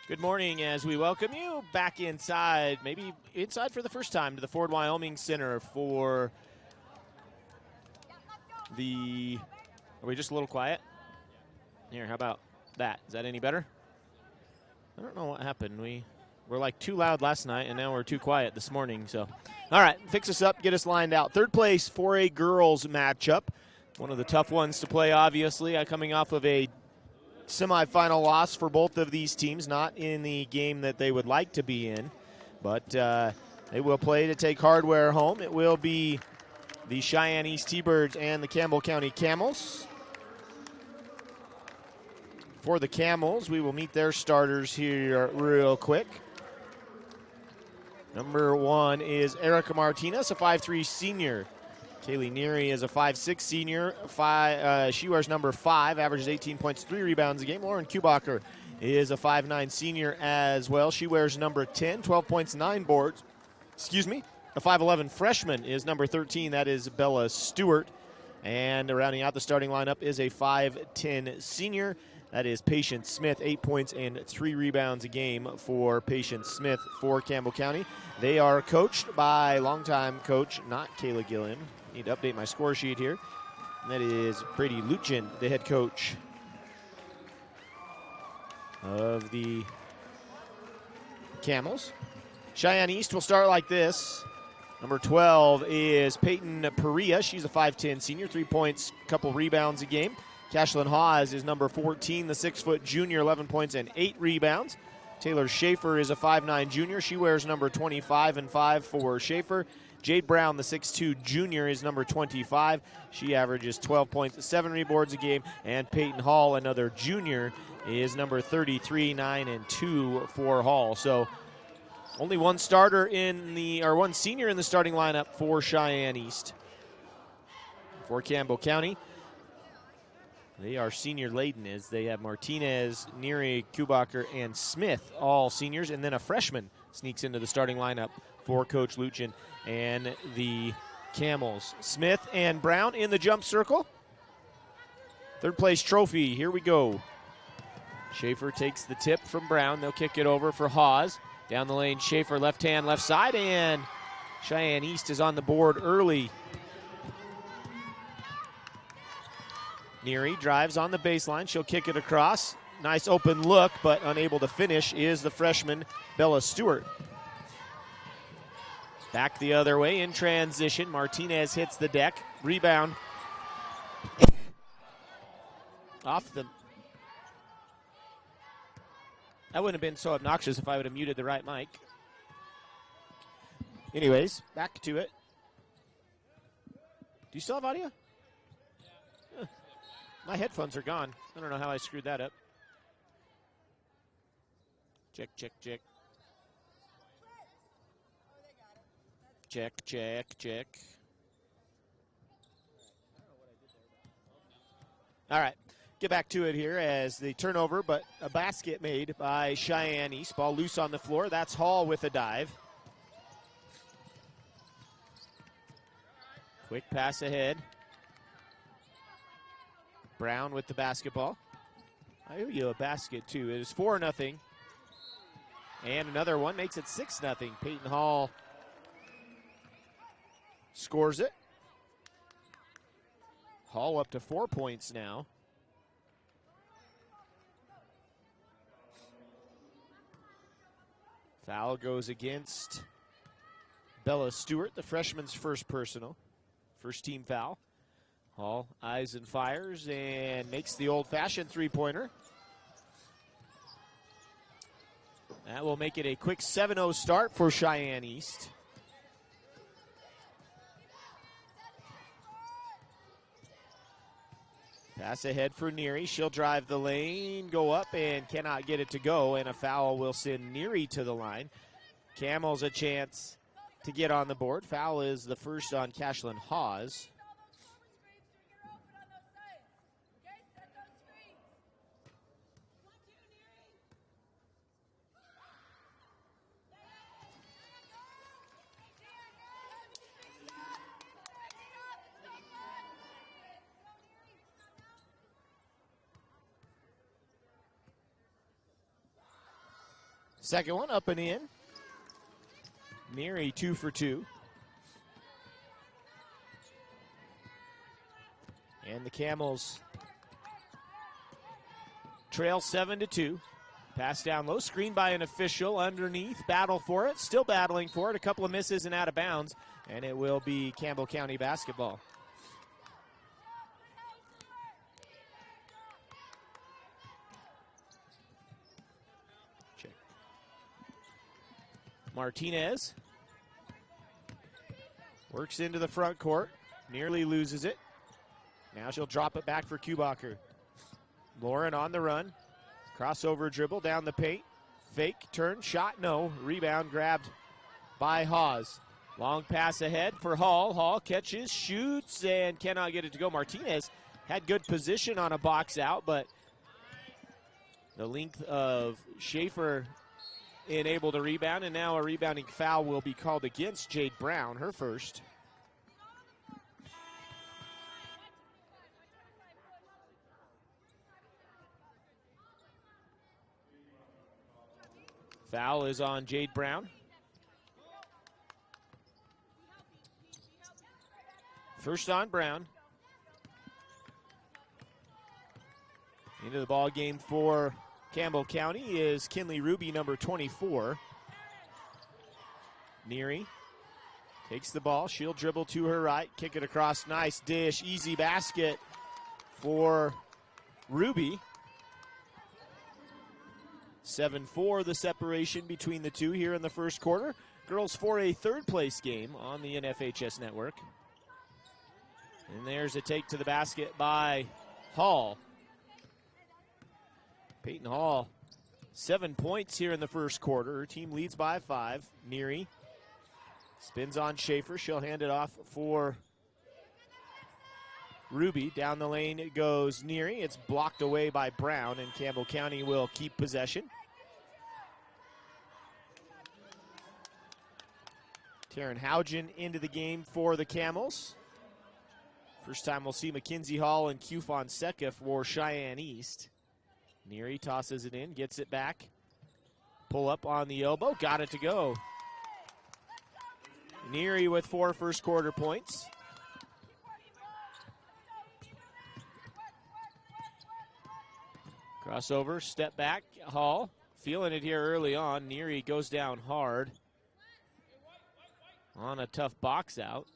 Good morning as we welcome you back inside, maybe inside for the first time, to the Ford Wyoming Center for the, are we just a little quiet? Here, how about that? Is that any better? I don't know what happened. We were like too loud last night, and now we're too quiet this morning. So, all right, fix us up, get us lined out. Third place for a girls matchup. One of the tough ones to play, obviously, coming off of a semifinal loss for both of these teams, not in the game that they would like to be in, but they will play to take hardware home. It will be the Cheyenne East T-Birds and the Campbell County Camels. For the Camels, we will meet their starters here real quick. Number 1 is Erica Martinez, a 5'3 senior. Kaylee Neary is a 5'6 senior. She wears number 5, averages 18 points, 3 rebounds a game. Lauren Kubacher is a 5'9 senior as well. She wears number 10, 12 points, 9 boards. A 5'11 freshman is number 13. That is Bella Stewart. And rounding out the starting lineup is a 5'10 senior. That is Patience Smith, 8 points and 3 rebounds a game for Patience Smith for Campbell County. They are coached by longtime coach, not Kayla Gilliam. Need to update my score sheet here. And that is Brady Luchin, the head coach of the Camels. Cheyenne East will start like this. Number 12 is Peyton Perea. She's a 5'10 senior, 3 points, couple rebounds a game. Cashlyn Hawes is number 14, the 6-foot junior, 11 points and 8 rebounds. Taylor Schaefer is a 5'9 junior. She wears number 25 and 5 for Schaefer. Jade Brown, the 6'2 junior, is number 25. She averages 12 points, 7 rebounds a game. And Peyton Hall, another junior, is number 33, 9 and 2 for Hall. So only one senior in the starting lineup for Cheyenne East. For Campbell County, they are senior laden as they have Martinez, Neary, Kubacher, and Smith, all seniors. And then a freshman sneaks into the starting lineup for Coach Luchin and the Camels. Smith and Brown in the jump circle. Third place trophy, here we go. Schaefer takes the tip from Brown. They'll kick it over for Hawes. Down the lane, Schaefer, left hand, left side, and Cheyenne East is on the board early. Neary drives on the baseline. She'll kick it across. Nice open look, but unable to finish is the freshman, Bella Stewart. Back the other way in transition. Martinez hits the deck. Rebound. Off the... That wouldn't have been so obnoxious if I would have muted the right mic. Anyways, back to it. Do you still have audio? My headphones are gone. I don't know how I screwed that up. Check, check, check. Check, check, check. All right, get back to it here as the turnover, but a basket made by Cheyenne East. Ball loose on the floor. That's Hall with a dive. Quick pass ahead. Brown with the basketball. I owe you a basket, too. It is 4-0. And another one makes it 6-0. Peyton Hall scores it. Hall up to 4 points now. Foul goes against Bella Stewart, the freshman's first personal. First team foul. Hall eyes and fires and makes the old-fashioned three-pointer. That will make it a quick 7-0 start for Cheyenne East. Pass ahead for Neary. She'll drive the lane, go up, and cannot get it to go. And a foul will send Neary to the line. Camels a chance to get on the board. Foul is the first on Cashlyn Hawes. Second one up and in. Neary 2 for 2. And the Camels trail 7-2. Pass down low, screen by an official underneath. Battle for it, still battling for it. A couple of misses and out of bounds. And it will be Campbell County basketball. Check. Martinez works into the front court. Nearly loses it. Now she'll drop it back for Kubacher. Lauren on the run. Crossover dribble down the paint. Fake, turn, shot, no. Rebound grabbed by Hawes. Long pass ahead for Hall. Hall catches, shoots, and cannot get it to go. Martinez had good position on a box out, but the length of Schaefer unable to rebound, and now a rebounding foul will be called against Jade Brown, her first. Foul is on Jade Brown. First on Brown. Into the ball game for Campbell County is Kinley Ruby, number 24. Neary takes the ball. She'll dribble to her right, kick it across. Nice dish, easy basket for Ruby. 7-4 the separation between the two here in the first quarter. Girls for a third place game on the NFHS network. And there's a take to the basket by Hall. Peyton Hall, 7 points here in the first quarter. Her team leads by 5. Neary spins on Schaefer. She'll hand it off for Ruby. Down the lane it goes Neary. It's blocked away by Brown, and Campbell County will keep possession. Taryn Hougen into the game for the Camels. First time we'll see Mackenzie Hall and Q Fonseca for Cheyenne East. Neary tosses it in, gets it back. Pull up on the elbow, got it to go. Neary with 4 first quarter points. Crossover, step back, Hall. Feeling it here early on. Neary goes down hard on a tough box out.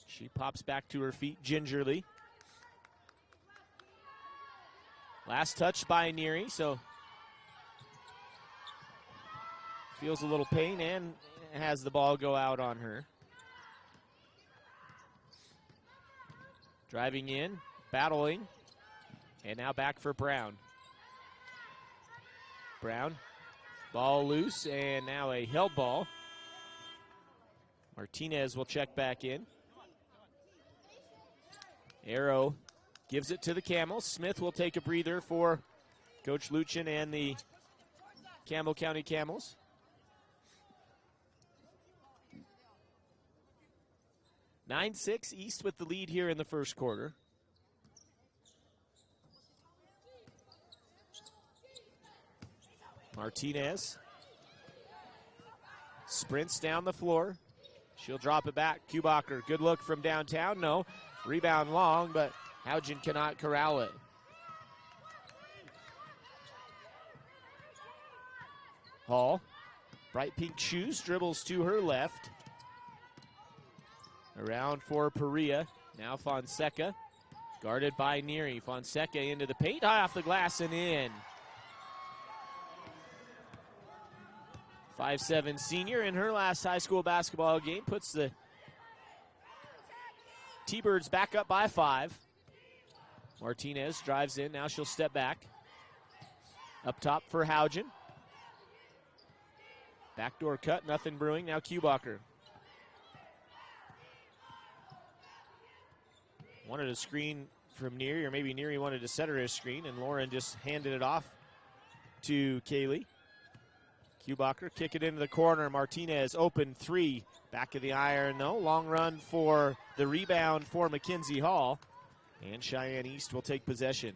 She pops back to her feet gingerly. Last touch by Neary, so feels a little pain and has the ball go out on her. Driving in, battling, and now back for Brown. Brown, ball loose, and now a held ball. Martinez will check back in. Arrow gives it to the Camels. Smith will take a breather for Coach Luchin and the Campbell County Camels. (9-6) East with the lead here in the first quarter. Martinez sprints down the floor. She'll drop it back. Kubacher, good look from downtown. No. Rebound long, but Hougen cannot corral it. Hall, bright pink shoes, dribbles to her left. Around for Perea. Now Fonseca, guarded by Neary. Fonseca into the paint, high off the glass and in. 5'7" senior in her last high school basketball game puts the T-Birds back up by 5. Martinez drives in. Now she'll step back. Up top for Hougen. Backdoor cut, nothing brewing. Now Kubacher. Wanted a screen from Neary, or maybe Neary wanted to set her a screen, and Lauren just handed it off to Kaylee. Kubacher, kick it into the corner. Martinez, open 3. Back of the iron, no. Long run for the rebound for Mackenzie Hall. And Cheyenne East will take possession.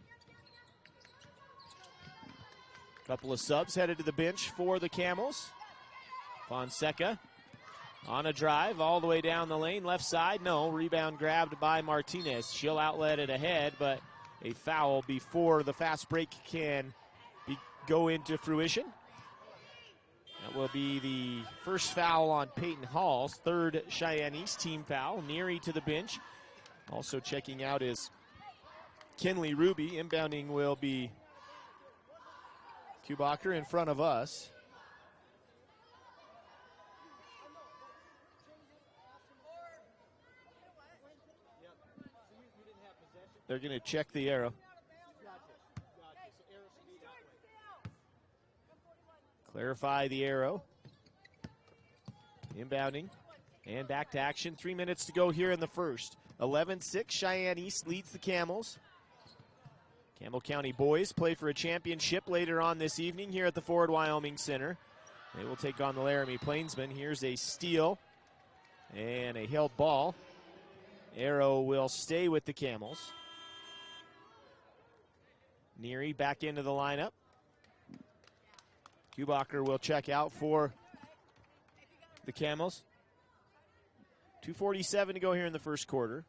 Couple of subs headed to the bench for the Camels. Fonseca on a drive all the way down the lane, left side. No, rebound grabbed by Martinez. She'll outlet it ahead, but a foul before the fast break can go into fruition. That will be the first foul on Peyton Hall's third Cheyenne East team foul. Neary to the bench. Also checking out is Kinley Ruby. Inbounding will be Kubacher in front of us. They're going to check the arrow. Clarify the arrow. Inbounding. And back to action. 3 minutes to go here in the first. 11-6, Cheyenne East leads the Camels. Campbell County boys play for a championship later on this evening here at the Ford Wyoming Center. They will take on the Laramie Plainsmen. Here's a steal and a held ball. Arrow will stay with the Camels. Neary back into the lineup. Kubacher will check out for the Camels. 2:47 to go here in the first quarter.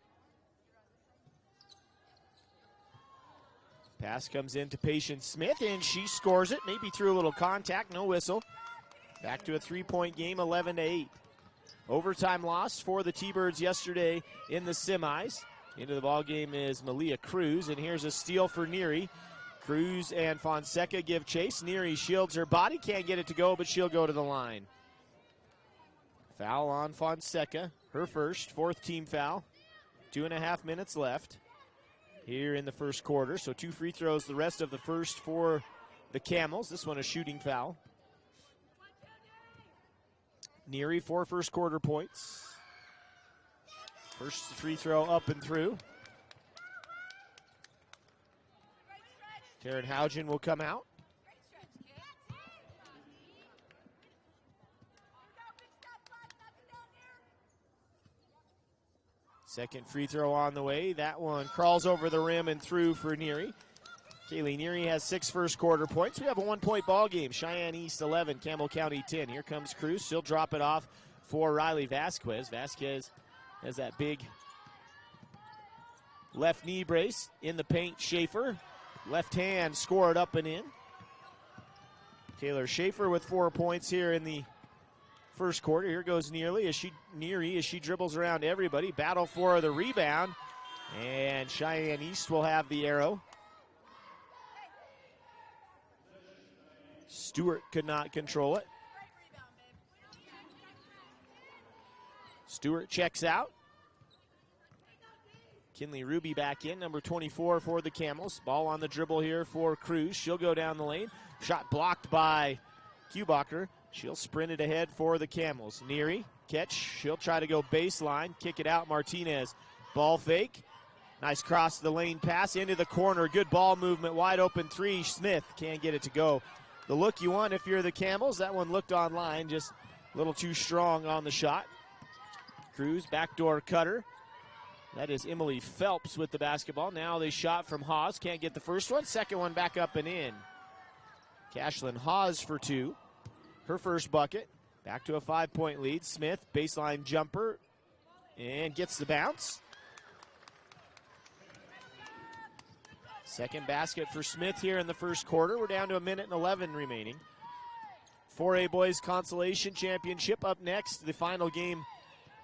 Pass comes in to Patience Smith, and she scores it. Maybe through a little contact, no whistle. Back to a three-point game, 11-8. Overtime loss for the T-Birds yesterday in the semis. Into the ballgame is Malia Cruz, and here's a steal for Neary. Cruz and Fonseca give chase. Neary shields her body, can't get it to go, but she'll go to the line. Foul on Fonseca, her first, fourth team foul. 2.5 minutes left here in the first quarter. So 2 free throws the rest of the first for the Camels. This one a shooting foul. Neary, 4 first quarter points. First free throw up and through. Taryn Hougen will come out. Second free throw on the way. That one crawls over the rim and through for Neary. Kaylee Neary has 6 first quarter points. We have a 1-point ball game. Cheyenne East 11, Campbell County 10. Here comes Cruz. She'll drop it off for Riley Vasquez. Vasquez has that big left knee brace in the paint. Schaefer, left hand, scored up and in. Taylor Schaefer with 4 points here in the first quarter. Here goes Neary as she dribbles around everybody. Battle for the rebound. And Cheyenne East will have the arrow. Stewart could not control it. Stewart checks out. Kinley Ruby back in, number 24 for the Camels. Ball on the dribble here for Cruz. She'll go down the lane. Shot blocked by Kubacher. She'll sprint it ahead for the Camels. Neary, catch. She'll try to go baseline. Kick it out, Martinez. Ball fake. Nice cross the lane pass into the corner. Good ball movement, wide open three. Smith can't get it to go. The look you want if you're the Camels. That one looked online, just a little too strong on the shot. Cruz, backdoor cutter. That is Emily Phelps with the basketball. Now they shot from Haas. Can't get the first one. Second one back up and in. Cashlyn Haas for 2. Her first bucket. Back to a 5-point lead. Smith, baseline jumper, and gets the bounce. Second basket for Smith here in the first quarter. We're down to 1:11 remaining. 4A Boys Consolation Championship up next. The final game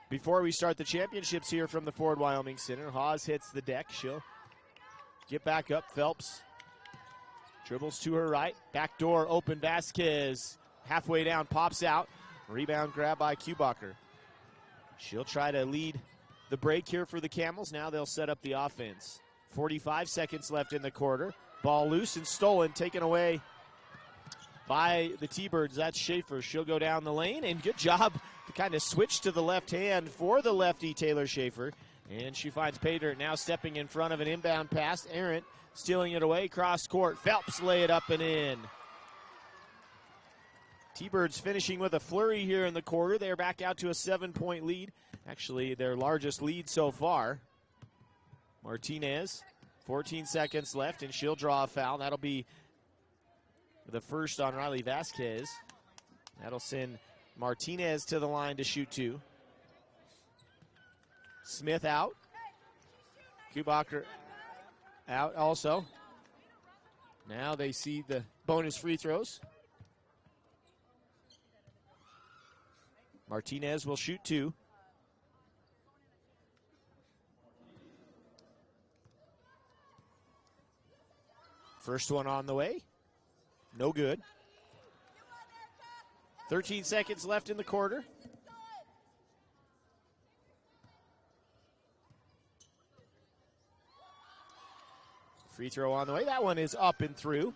before we start the championships here from the Ford Wyoming Center. Haas hits the deck. She'll get back up. Phelps dribbles to her right. Backdoor open. Vasquez halfway down, pops out. Rebound grab by Kubacher. She'll try to lead the break here for the Camels. Now they'll set up the offense. 45 seconds left in the quarter. Ball loose and stolen, taken away by the T-Birds. That's Schaefer. She'll go down the lane, and good job to kind of switch to the left hand for the lefty, Taylor Schaefer. And she finds Pater now stepping in front of an inbound pass. Arendt stealing it away, cross court. Phelps lay it up and in. T-Birds finishing with a flurry here in the quarter. They're back out to a 7-point lead. Actually, their largest lead so far. Martinez, 14 seconds left, and she'll draw a foul. That'll be the first on Riley Vasquez. That'll send Martinez to the line to shoot 2. Smith out. Kubacher out also. Now they see the bonus free throws. Martinez will shoot 2. First one on the way. No good. 13 seconds left in the quarter. Free throw on the way. That one is up and through.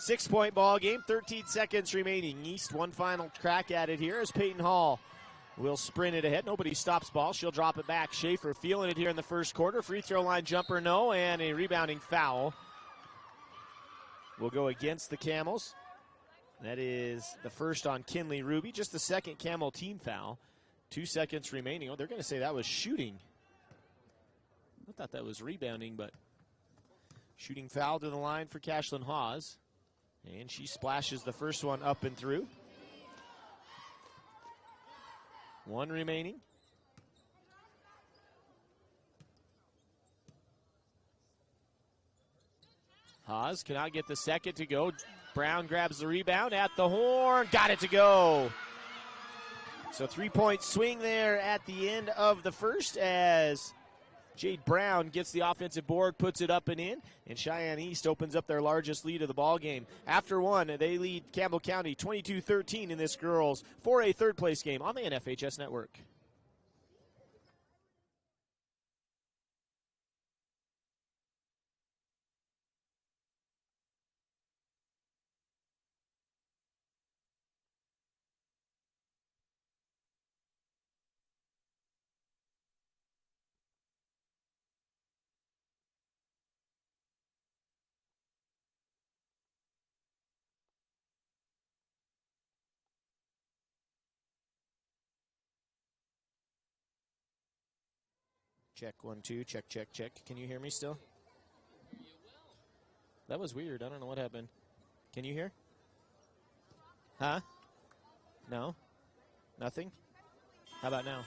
6-point ball game. 13 seconds remaining. East one final crack at it here as Peyton Hall will sprint it ahead. Nobody stops ball. She'll drop it back. Schaefer feeling it here in the first quarter. Free throw line jumper, no, and a rebounding foul will go against the Camels. That is the first on Kinley Ruby. Just the second Camel team foul. 2 seconds remaining. Oh, they're going to say that was shooting. I thought that was rebounding, but shooting foul to the line for Cashlyn Hawes. And she splashes the first one up and through. 1 remaining. Hawes cannot get the second to go. Brown grabs the rebound at the horn. Got it to go. So 3-point swing there at the end of the first as Jade Brown gets the offensive board, puts it up and in, and Cheyenne East opens up their largest lead of the ball game. After one, they lead Campbell County 22-13 in this girls 4A third-place game on the NFHS Network. Check 1, 2, check, check, check. Can you hear me still? That was weird. I don't know what happened. Can you hear? Huh? No? Nothing? How about now?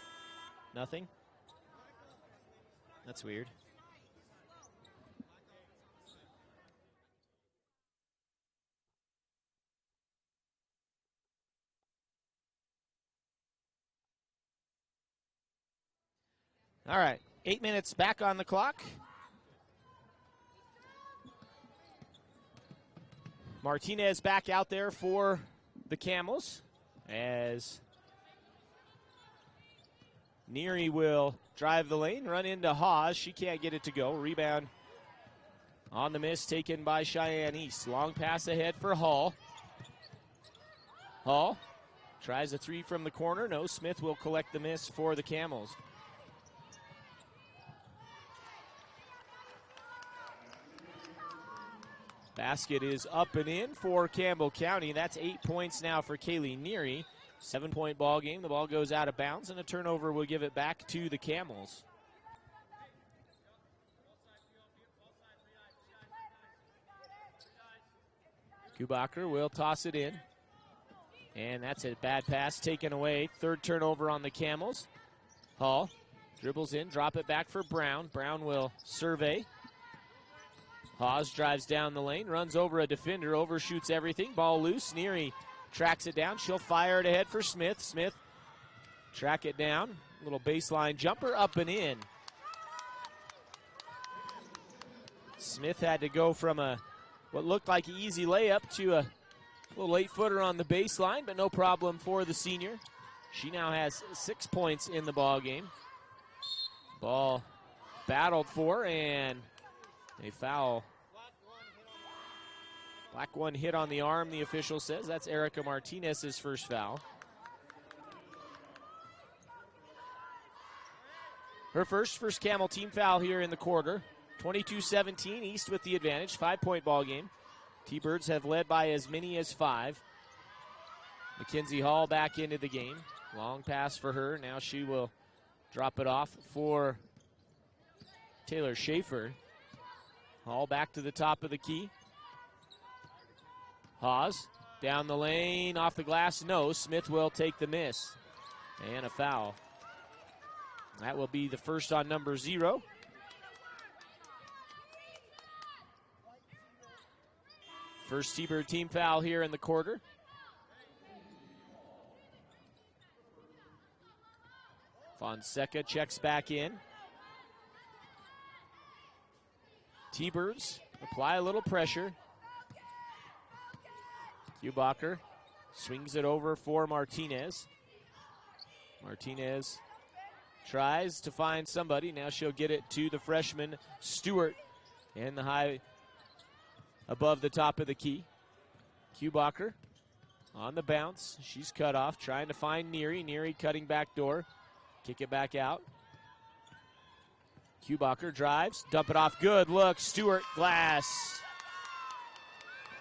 Nothing? That's weird. All right. 8 minutes back on the clock. Martinez back out there for the Camels as Neary will drive the lane, run into Hawes. She can't get it to go. Rebound on the miss taken by Cheyenne East. Long pass ahead for Hall. Hall tries a 3 from the corner. No, Smith will collect the miss for the Camels. Basket is up and in for Campbell County. That's 8 points now for Kaylee Neary. 7-point ball game. The ball goes out of bounds, and a turnover will give it back to the Camels. Kubacher will toss it in. And that's a bad pass taken away. Third turnover on the Camels. Hall dribbles in, drop it back for Brown. Brown will survey. Hawes drives down the lane, runs over a defender, overshoots everything. Ball loose. Neary tracks it down. She'll fire it ahead for Smith. Smith track it down. Little baseline jumper up and in. Smith had to go from what looked like an easy layup to a little late footer on the baseline, but no problem for the senior. She now has 6 points in the ball game. Ball battled for, and a foul. Black one hit on the arm, the official says. That's Erica Martinez's first foul. Her first Camel team foul here in the quarter. 22-17, East with the advantage. 5-point ball game. T-Birds have led by as many as 5. Mackenzie Hall back into the game. Long pass for her. Now she will drop it off for Taylor Schaefer. Hall back to the top of the key. Haas down the lane, off the glass, no. Smith will take the miss. And a foul. That will be the first on number 0. First T-Bird team foul here in the quarter. Fonseca checks back in. T-Birds apply a little pressure. Kubacher swings it over for Martinez. Martinez tries to find somebody. Now she'll get it to the freshman Stewart in the high above the top of the key. Kubacher on the bounce. She's cut off, trying to find Neary. Neary cutting back door. Kick it back out. Kubacher drives, dump it off. Good look. Stewart, glass.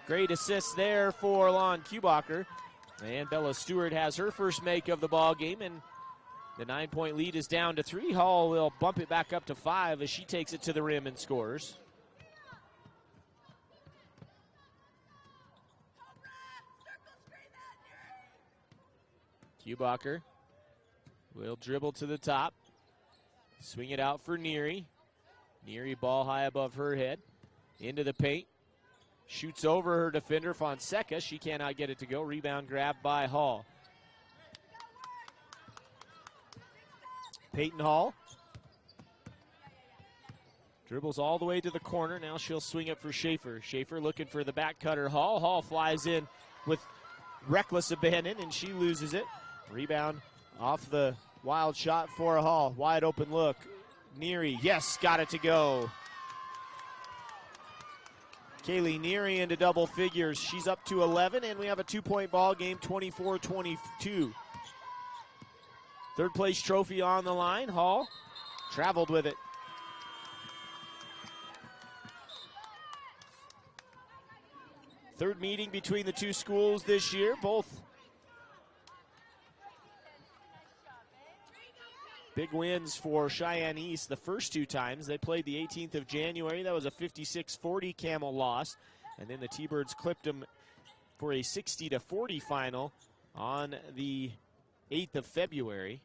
Great assist there for Lon Kubacher. And Bella Stewart has her first make of the ball game, and the 9-point lead is down to 3. Hall will bump it back up to 5 as she takes it to the rim and scores. Kubacher will dribble to the top. Swing it out for Neary. Neary ball high above her head. Into the paint. Shoots over her defender, Fonseca. She cannot get it to go. Rebound grab by Hall. Peyton Hall. Dribbles all the way to the corner. Now she'll swing it for Schaefer. Schaefer looking for the back cutter. Hall. Hall flies in with reckless abandon, and she loses it. Rebound off the wild shot for Hall. Wide open look. Neary, yes, got it to go. Kaylee Neary into double figures. She's up to 11, and we have a 2-point ball game, 24-22. Third place trophy on the line. Hall traveled with it. Third meeting between the two schools this year. Both big wins for Cheyenne East the first 2 times. They played the 18th of January. That was a 56-40 Camel loss. And then the T-Birds clipped them for a 60-40 final on the 8th of February.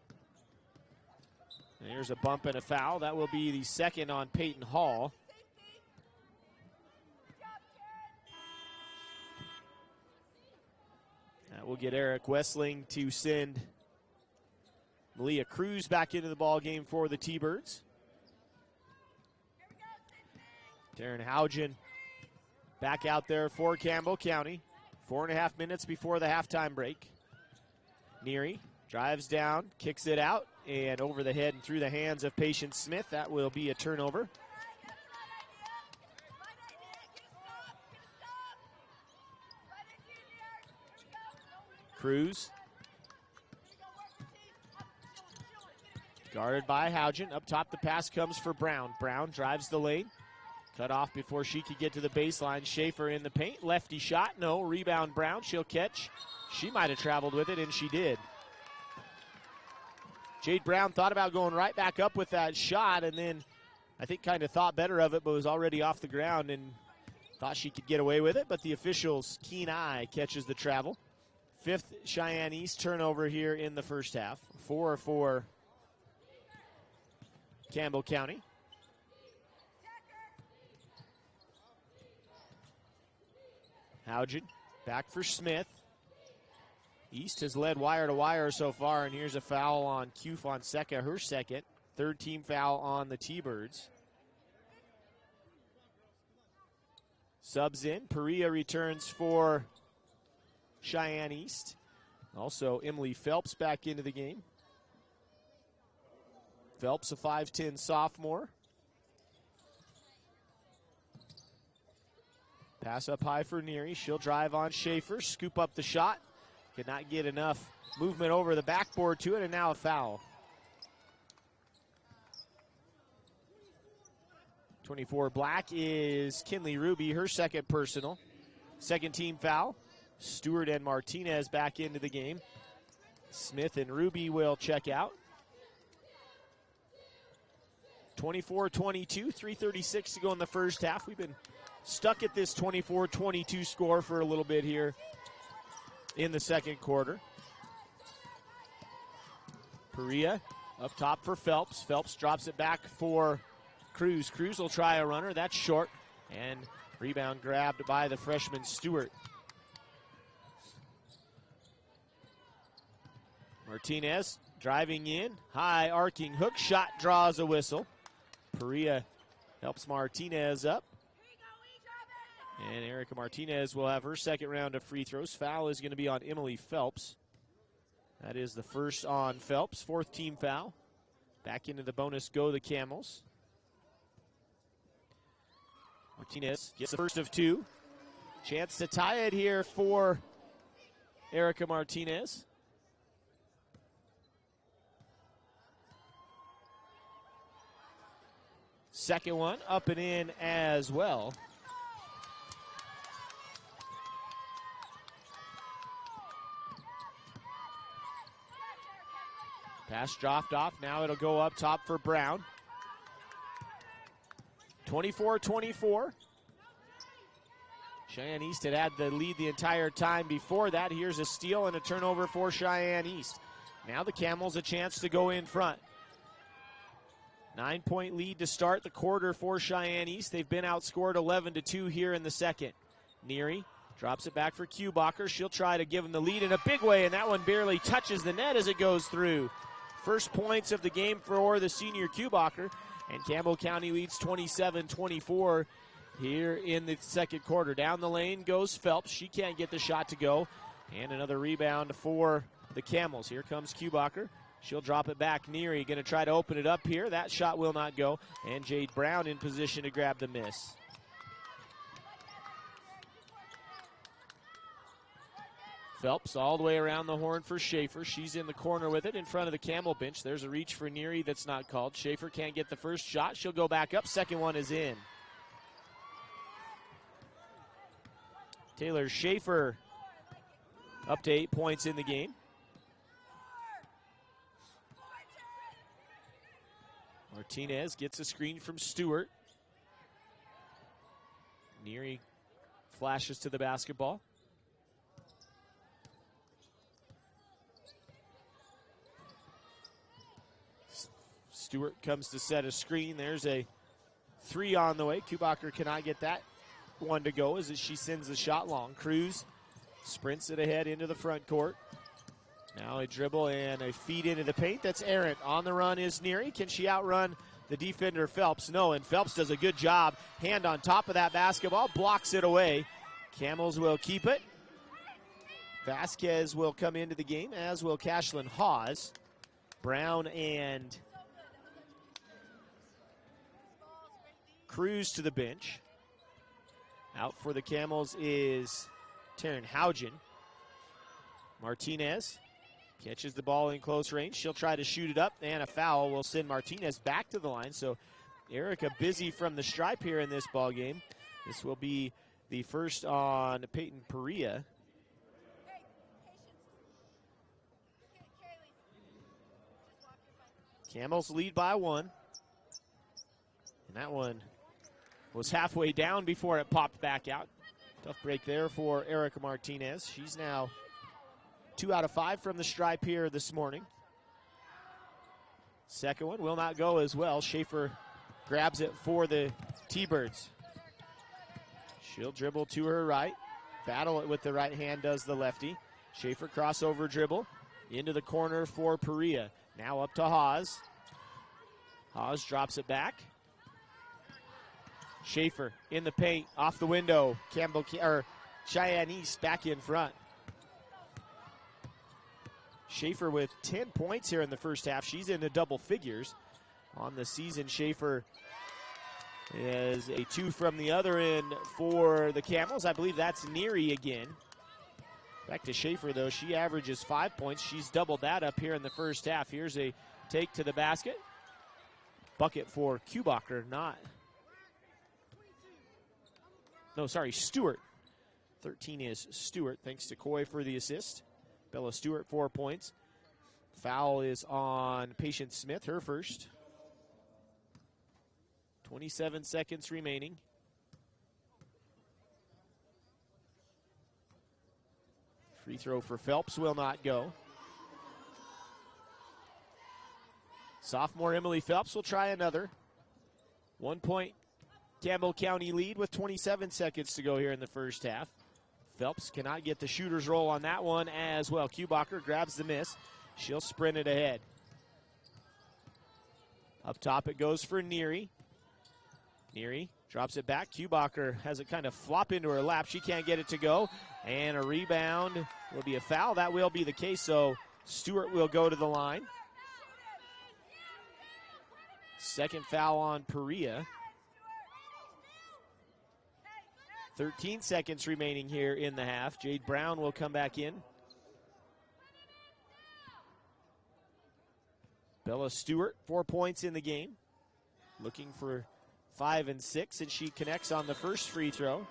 And here's a bump and a foul. That will be the second on Peyton Hall. That will get Eric Wessling to send Malia Cruz back into the ball game for the T-Birds. Taryn Haugen back out there for Campbell County. 4.5 minutes before the halftime break. Neary drives down, kicks it out, and over the head and through the hands of Patience Smith. That will be a turnover. Cruz. Guarded by Haugen. Up top, the pass comes for Brown. Brown drives the lane. Cut off before she could get to the baseline. Schaefer in the paint. Lefty shot. No. Rebound Brown. She'll catch. She might have traveled with it, and she did. Jade Brown thought about going right back up with that shot, and then I think kind of thought better of it, but was already off the ground and thought she could get away with it. But the official's keen eye catches the travel. 5th Cheyenne East turnover here in the first half. 4 for Campbell County. Haugen back for Smith. East has led wire to wire so far, and here's a foul on Q Fonseca, her second. 3rd team foul on the T-Birds. Subs in. Perea returns for Cheyenne East. Also, Emily Phelps back into the game. Phelps, a 5'10 sophomore. Pass up high for Neary. She'll drive on Schaefer. Scoop up the shot. Could not get enough movement over the backboard to it, and now a foul. 24 black is Kinley Ruby, her second personal. 2nd team foul. Stewart and Martinez back into the game. Smith and Ruby will check out. 24-22, 3:36 to go in the first half. We've been stuck at this 24-22 score for a little bit here in the second quarter. Perea up top for Phelps. Phelps drops it back for Cruz. Cruz will try a runner. That's short. And rebound grabbed by the freshman Stewart. Martinez driving in. High arcing hook shot draws a whistle. Perea helps Martinez up. And Erica Martinez will have her second round of free throws. Foul is going to be on Emily Phelps. That is the first on Phelps. Fourth team foul. Back into the bonus go the Camels. Martinez gets the first of two. Chance to tie it here for Erica Martinez. Second one up and in as well. Pass dropped off. Now it'll go up top for Brown. 24-24. Cheyenne East had the lead the entire time before that. Here's a steal and a turnover for Cheyenne East. Now the Camels a chance to go in front. 9-point lead to start the quarter for Cheyenne East. They've been outscored 11-2 here in the second. Neary drops it back for Kubacher. She'll try to give him the lead in a big way, and that one barely touches the net as it goes through. First points of the game for the senior Kubacher, and Campbell County leads 27-24 here in the second quarter. Down the lane goes Phelps. She can't get the shot to go, and another rebound for the Camels. Here comes Kubacher. She'll drop it back. Neary going to try to open it up here. That shot will not go, and Jade Brown in position to grab the miss. Phelps all the way around the horn for Schaefer. She's in the corner with it in front of the Camel bench. There's a reach for Neary that's not called. Schaefer can't get the first shot. She'll go back up. Second one is in. Taylor Schaefer up to 8 points in the game. Martinez gets a screen from Stewart. Neary flashes to the basketball. Stewart comes to set a screen. There's a three on the way. Kubacher cannot get that one to go as she sends the shot long. Cruz sprints it ahead into the front court. Now a dribble and a feed into the paint. That's errant. On the run is Neary. Can she outrun the defender Phelps? No, and Phelps does a good job. Hand on top of that basketball, blocks it away. Camels will keep it. Vasquez will come into the game, as will Cashlyn Hawes. Brown and Cruz to the bench. Out for the Camels is Taryn Haugen. Martinez catches the ball in close range. She'll try to shoot it up, and a foul will send Martinez back to the line. So Erica busy from the stripe here in this ball game. This will be the first on Peyton Perea. Camels lead by one. And that one was halfway down before it popped back out. Tough break there for Erica Martinez. She's now 2 out of 5 from the stripe here this morning. Second one will not go as well. Schaefer grabs it for the T-Birds. She'll dribble to her right. Battle it with the right hand does the lefty. Schaefer crossover dribble into the corner for Perea. Now up to Hawes. Hawes drops it back. Schaefer in the paint, off the window. Cheyenne East back in front. Schaefer with 10 points here in the first half. She's into double figures on the season. Schaefer is a 2 from the other end for the Camels. I believe that's Neary again. Back to Schaefer, though. She averages 5 points. She's doubled that up here in the first half. Here's a take to the basket. Bucket for Kubacher, Stewart. 13 is Stewart, thanks to Coy for the assist. Bella Stewart, 4 points. Foul is on Patience Smith, her first. 27 seconds remaining. Free throw for Phelps will not go. Sophomore Emily Phelps will try another. 1 point Campbell County lead with 27 seconds to go here in the first half. Phelps cannot get the shooter's roll on that one as well. Kubacher grabs the miss. She'll sprint it ahead. Up top it goes for Neary. Neary drops it back. Kubacher has it kind of flop into her lap. She can't get it to go. And a rebound will be a foul. That will be the case, so Stewart will go to the line. Second foul on Perea. 13 seconds remaining here in the half. Jade Brown will come back in. Bella Stewart, 4 points in the game. Looking for 5 and 6, and she connects on the first free throw.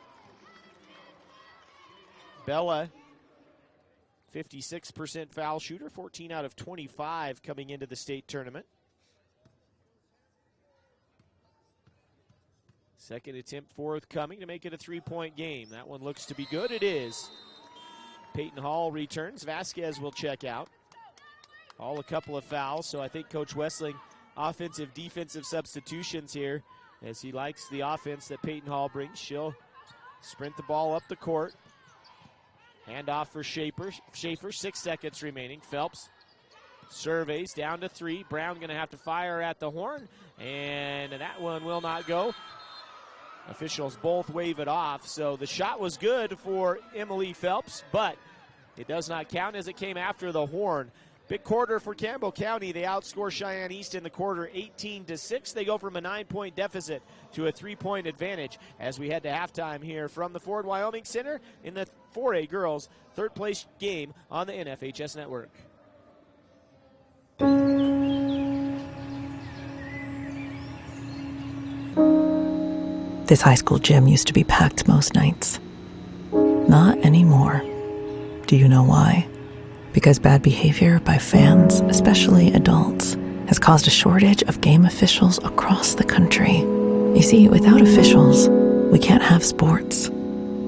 Bella, 56% foul shooter, 14 out of 25 coming into the state tournament. Second attempt forthcoming to make it a 3-point game. That one looks to be good. It is. Peyton Hall returns. Vasquez will check out. Hall a couple of fouls, so I think Coach Wessling, offensive, defensive substitutions here as he likes the offense that Peyton Hall brings. She'll sprint the ball up the court. Hand off for Schaefer. 6 seconds remaining. Phelps surveys down to 3. Brown going to have to fire at the horn, and that one will not go. Officials both wave it off, so the shot was good for Emily Phelps, but it does not count as it came after the horn. Big quarter for Campbell County. They outscore Cheyenne East in the quarter 18-6. They go from a 9-point deficit to a 3-point advantage as we head to halftime here from the Ford Wyoming Center in the 4A girls third place game on the NFHS Network. This high school gym used to be packed most nights. Not anymore. Do you know why? Because bad behavior by fans, especially adults, has caused a shortage of game officials across the country. You see, without officials, we can't have sports.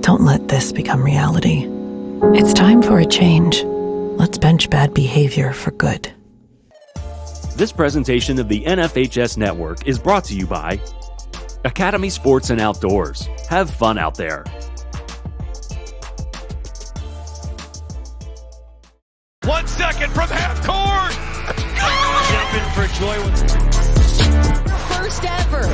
Don't let this become reality. It's time for a change. Let's bench bad behavior for good. This presentation of the NFHS Network is brought to you by Academy Sports and Outdoors. Have fun out there. 1 second from half court. Jumping for joy. First ever.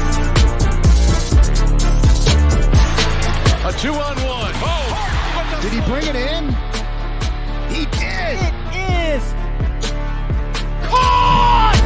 A 2-on-1. Oh! Did he bring it in? He did. It is. Caught!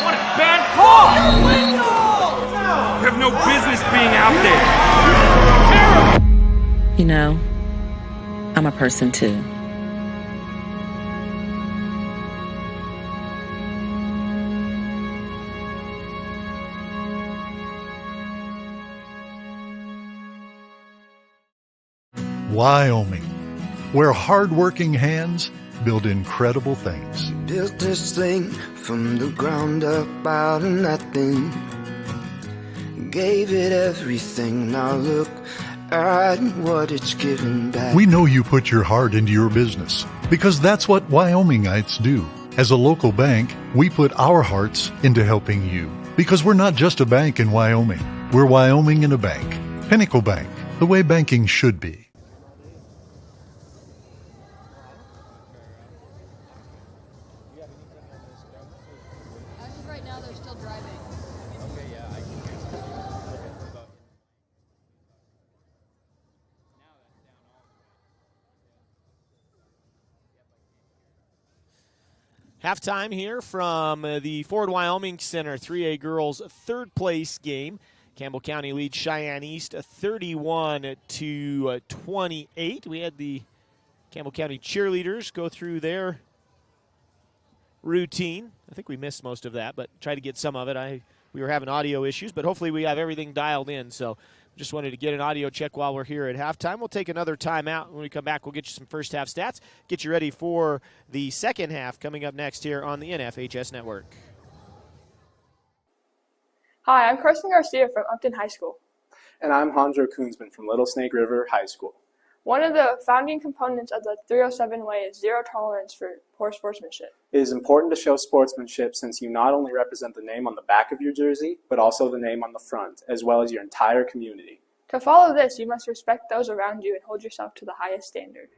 What a bad call! You have no business being out there. You know, I'm a person too. Wyoming, where hard-working hands build incredible things. Built this thing from the ground up out of nothing. Gave it everything. Now look at what it's given back. We know you put your heart into your business, Because that's what Wyomingites do. As a local bank, we put our hearts into helping you. Because we're not just a bank in Wyoming. We're Wyoming in a bank. Pinnacle Bank, the way banking should be. As of right now, they're still driving. Halftime here from the Ford Wyoming Center 3A girls third place game. Campbell County leads Cheyenne East 31-28. We had the Campbell County cheerleaders go through their routine. I think we missed most of that, but tried to get some of it. We were having audio issues, but hopefully we have everything dialed in. So just wanted to get an audio check while we're here at halftime. We'll take another timeout. When we come back, we'll get you some first half stats, get you ready for the second half coming up next here on the NFHS Network. Hi, I'm Carson Garcia from Upton High School. And I'm Hanjo Koonsman from Little Snake River High School. One of the founding components of the 307 way is zero tolerance for poor sportsmanship. It is important to show sportsmanship since you not only represent the name on the back of your jersey, but also the name on the front, as well as your entire community. To follow this, you must respect those around you and hold yourself to the highest standard.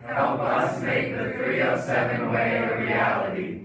Help us make the 307 way a reality.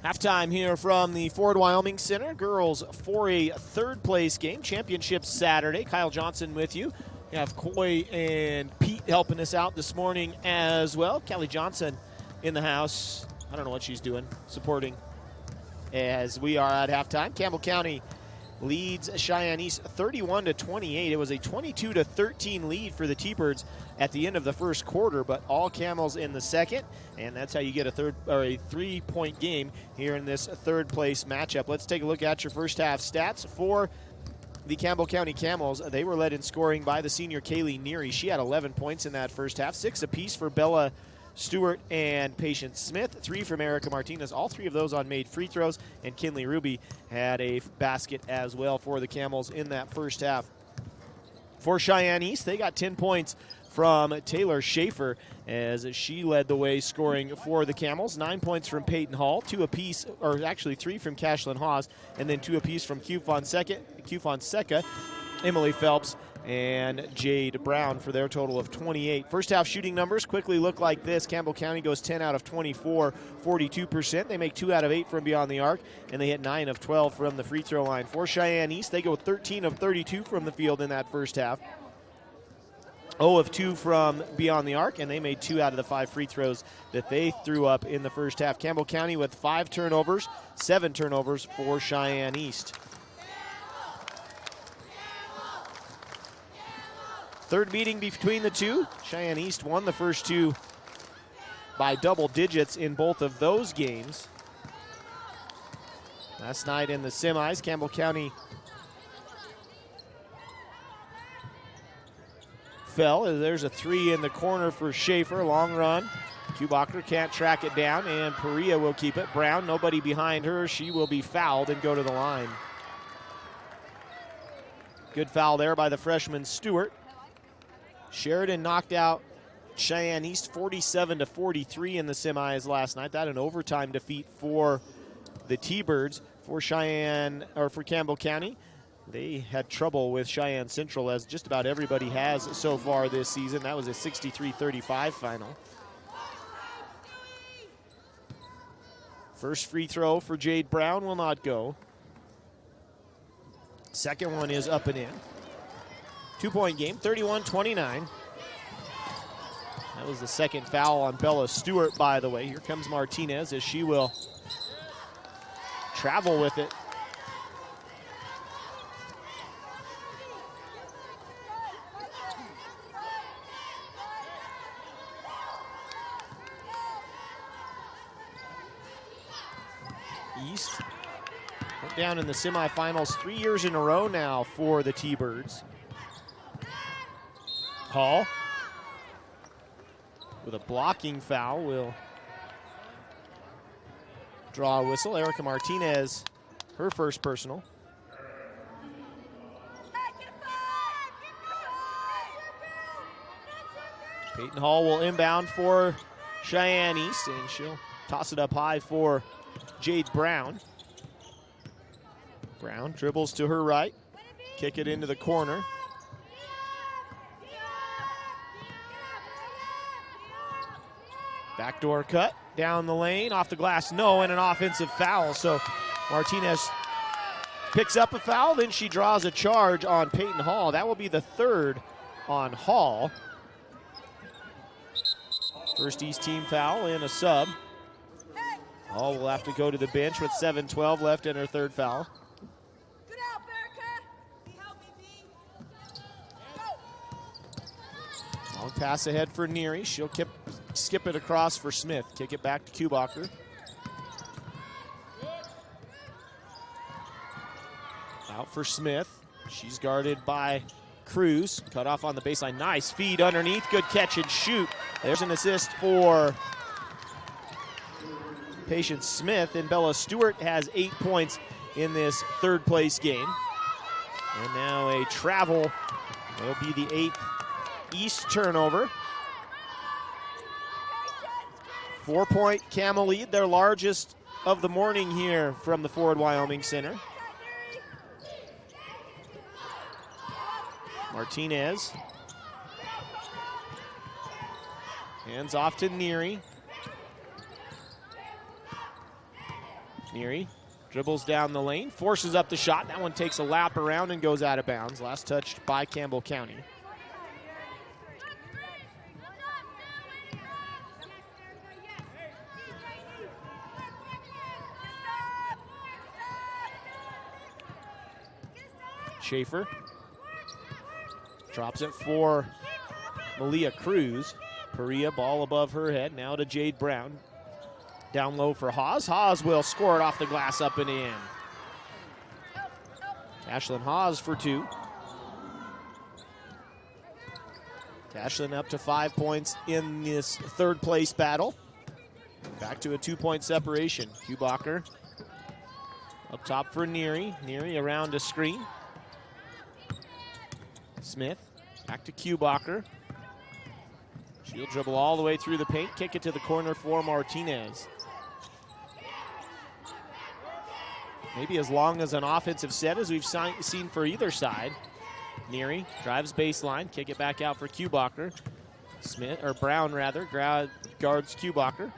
Halftime here from the Ford Wyoming Center. Girls for a third-place game. Championship Saturday. Kyle Johnson with you. We have Coy and Pete helping us out this morning as well. Kelly Johnson in the house. I don't know what she's doing, supporting as we are at halftime. Campbell County leads Cheyenne East 31-28. It was a 22-13 lead for the T-Birds at the end of the first quarter, but all Camels in the second, and that's how you get a three-point game here in this third-place matchup. Let's take a look at your first half stats for the Campbell County Camels. They were led in scoring by the senior Kaylee Neary. She had 11 points in that first half, 6 apiece for Bella Stewart and Patience Smith, 3 from Erica Martinez, all 3 of those on made free throws, and Kinley Ruby had a basket as well for the Camels in that first half. For Cheyenne East, they got 10 points from Taylor Schaefer as she led the way scoring for the Camels. 9 points from Peyton Hall, 2 apiece, or actually 3 from Cashlyn Hawes, and then 2 apiece from Q Fonseca, Emily Phelps, and Jade Brown for their total of 28. First half shooting numbers quickly look like this. Campbell County goes 10 out of 24, 42%. They make 2 out of 8 from beyond the arc, and they hit 9 of 12 from the free throw line. For Cheyenne East, they go 13 of 32 from the field in that first half. 0 of 2 from beyond the arc, and they made 2 out of the 5 free throws that they threw up in the first half. Campbell County with 5 turnovers, 7 turnovers for Cheyenne East. Third meeting between the two. Cheyenne East won the first 2 by double digits in both of those games. Last night in the semis, Campbell County fell. There's a 3 in the corner for Schaefer, long run. Kubacher can't track it down, and Perea will keep it. Brown, nobody behind her. She will be fouled and go to the line. Good foul there by the freshman Stewart. Sheridan knocked out Cheyenne East 47-43 in the semis last night. That an overtime defeat for the T-Birds. For Campbell County, they had trouble with Cheyenne Central, as just about everybody has so far this season. That was a 63-35 final. First free throw for Jade Brown will not go. Second one is up and in. 2-point game, 31-29. That was the second foul on Bella Stewart, by the way. Here comes Martinez as she will travel with it. East went down in the semifinals 3 years in a row now for the T-Birds. Hall with a blocking foul will draw a whistle. Erica Martinez, her first personal. Peyton Hall will inbound for Cheyenne East, and she'll toss it up high for Jade Brown. Brown dribbles to her right, kick it into the corner. Backdoor cut down the lane, off the glass, no, and an offensive foul. So Martinez picks up a foul, then she draws a charge on Peyton Hall. That will be the 3rd on Hall. First East team foul and a sub. Hall will have to go to the bench with 7:12 left and her 3rd foul. Long pass ahead for Neary. She'll skip it across for Smith. Kick it back to Kubacher. Out for Smith. She's guarded by Cruz. Cut off on the baseline. Nice feed underneath. Good catch and shoot. There's an assist for Patience Smith. And Bella Stewart has 8 points in this 3rd place game. And now a travel. Will be the 8th East turnover. 4-point Camel lead, their largest of the morning here from the Ford Wyoming Center. Martinez. Hands off to Neary. Neary dribbles down the lane, forces up the shot. That one takes a lap around and goes out of bounds. Last touched by Campbell County. Schaefer drops it for Malia Cruz. Perea, ball above her head. Now to Jade Brown. Down low for Haas. Haas will score it off the glass, up and in. Tashlyn Haas for 2. Tashlyn up to 5 points in this third place battle. Back to a 2-point separation. Kubacher up top for Neary. Neary around a screen. Smith back to Kubacher. She'll dribble all the way through the paint, kick it to the corner for Martinez. Maybe as long as an offensive set as we've seen for either side. Neary drives baseline, kick it back out for Kubacher. Brown guards Kubacher.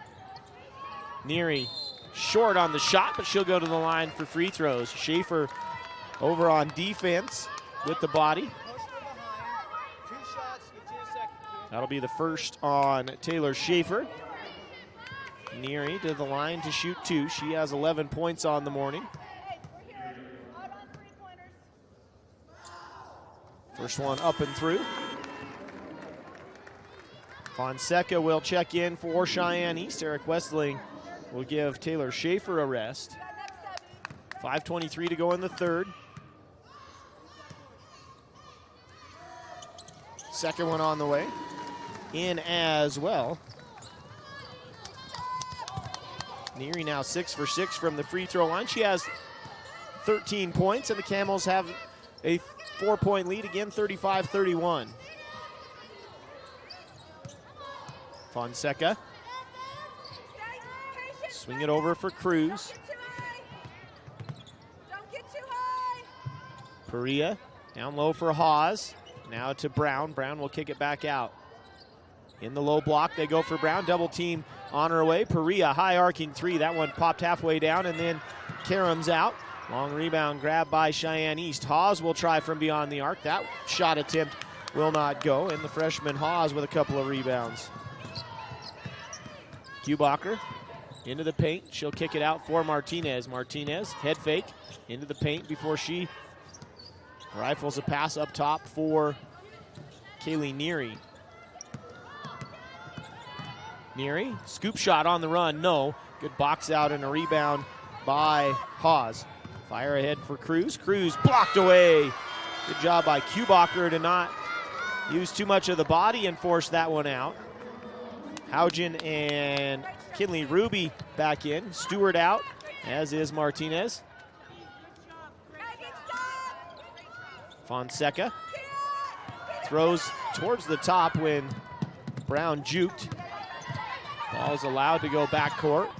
Neary short on the shot, but she'll go to the line for free throws. Schaefer over on defense with the body. That'll be the first on Taylor Schaefer. Neary to the line to shoot 2. She has 11 points on the morning. First one up and through. Fonseca will check in for Cheyenne East. Eric Westling will give Taylor Schaefer a rest. 5:23 to go in the third. Second one on the way. In as well. Neary now 6 for 6 from the free throw line. She has 13 points, and the Camels have a 4-point lead again, 35-31. Fonseca. Swing it over for Cruz. Perea down low for Haas. Now to Brown. Brown will kick it back out. In the low block, they go for Brown. Double team on her way. Perea, high arcing 3. That one popped halfway down, and then Karam's out. Long rebound grab by Cheyenne East. Haas will try from beyond the arc. That shot attempt will not go. And the freshman Haas with a couple of rebounds. Kubacher into the paint. She'll kick it out for Martinez. Martinez, head fake into the paint before she rifles a pass up top for Kaylee Neary. Neary, scoop shot on the run, no. Good box out and a rebound by Haas. Fire ahead for Cruz. Cruz blocked away. Good job by Kubacher to not use too much of the body and force that one out. Haugen and Kinley Ruby back in. Stewart out, as is Martinez. Fonseca throws towards the top when Brown juked. Ball's allowed to go backcourt.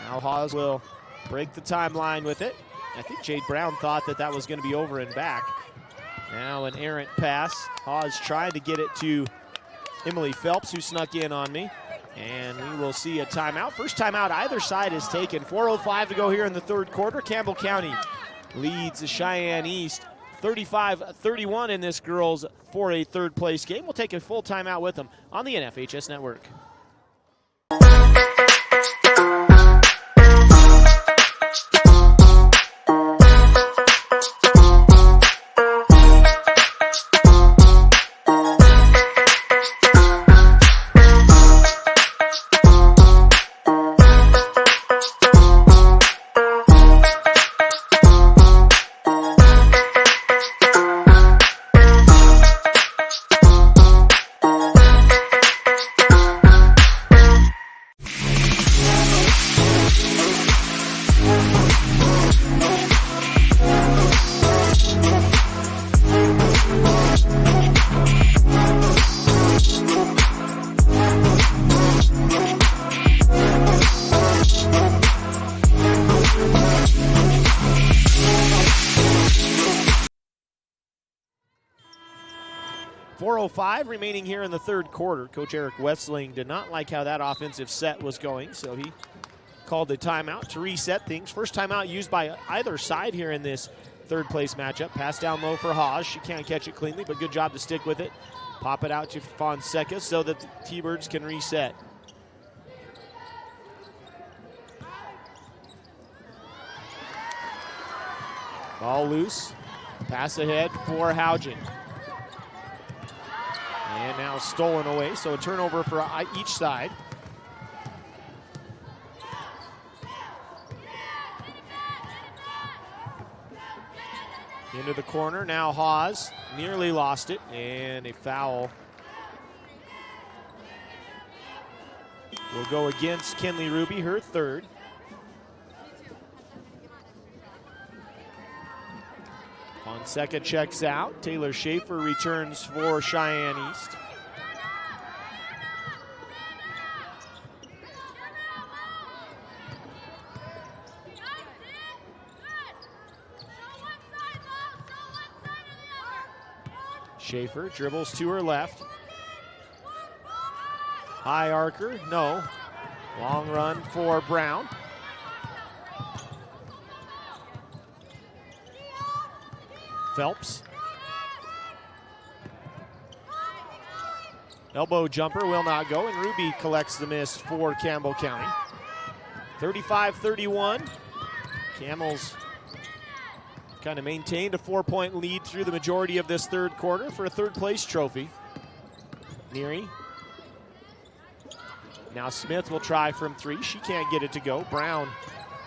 Now Haas will break the timeline with it. I think Jade Brown thought that was going to be over and back. Now an errant pass. Haas trying to get it to Emily Phelps, who snuck in on me. And we will see a timeout. First timeout either side is taken. 4:05 to go here in the third quarter. Campbell County leads the Cheyenne East 35-31 in this girls 4A third place game. We'll take a full timeout with them on the NFHS Network. Remaining here in the third quarter. Coach Eric Westling did not like how that offensive set was going, so he called the timeout to reset things. First timeout used by either side here in this third place matchup. Pass down low for Haas. She can't catch it cleanly, but good job to stick with it. Pop it out to Fonseca so that the T-Birds can reset. Ball loose. Pass ahead for Hougen. And now stolen away, so a turnover for each side. Into the corner, now Haas nearly lost it, and a foul will go against Kinley Ruby, her third. Fonseca checks out. Taylor Schaefer returns for Cheyenne East. Schaefer dribbles to her left. High archer, no. Long run for Brown. Phelps. Elbow jumper will not go, and Ruby collects the miss for Campbell County. 35-31. Camels kind of maintained a 4-point lead through the majority of this third quarter for a third place trophy. Neary. Now Smith will try from three. She can't get it to go. Brown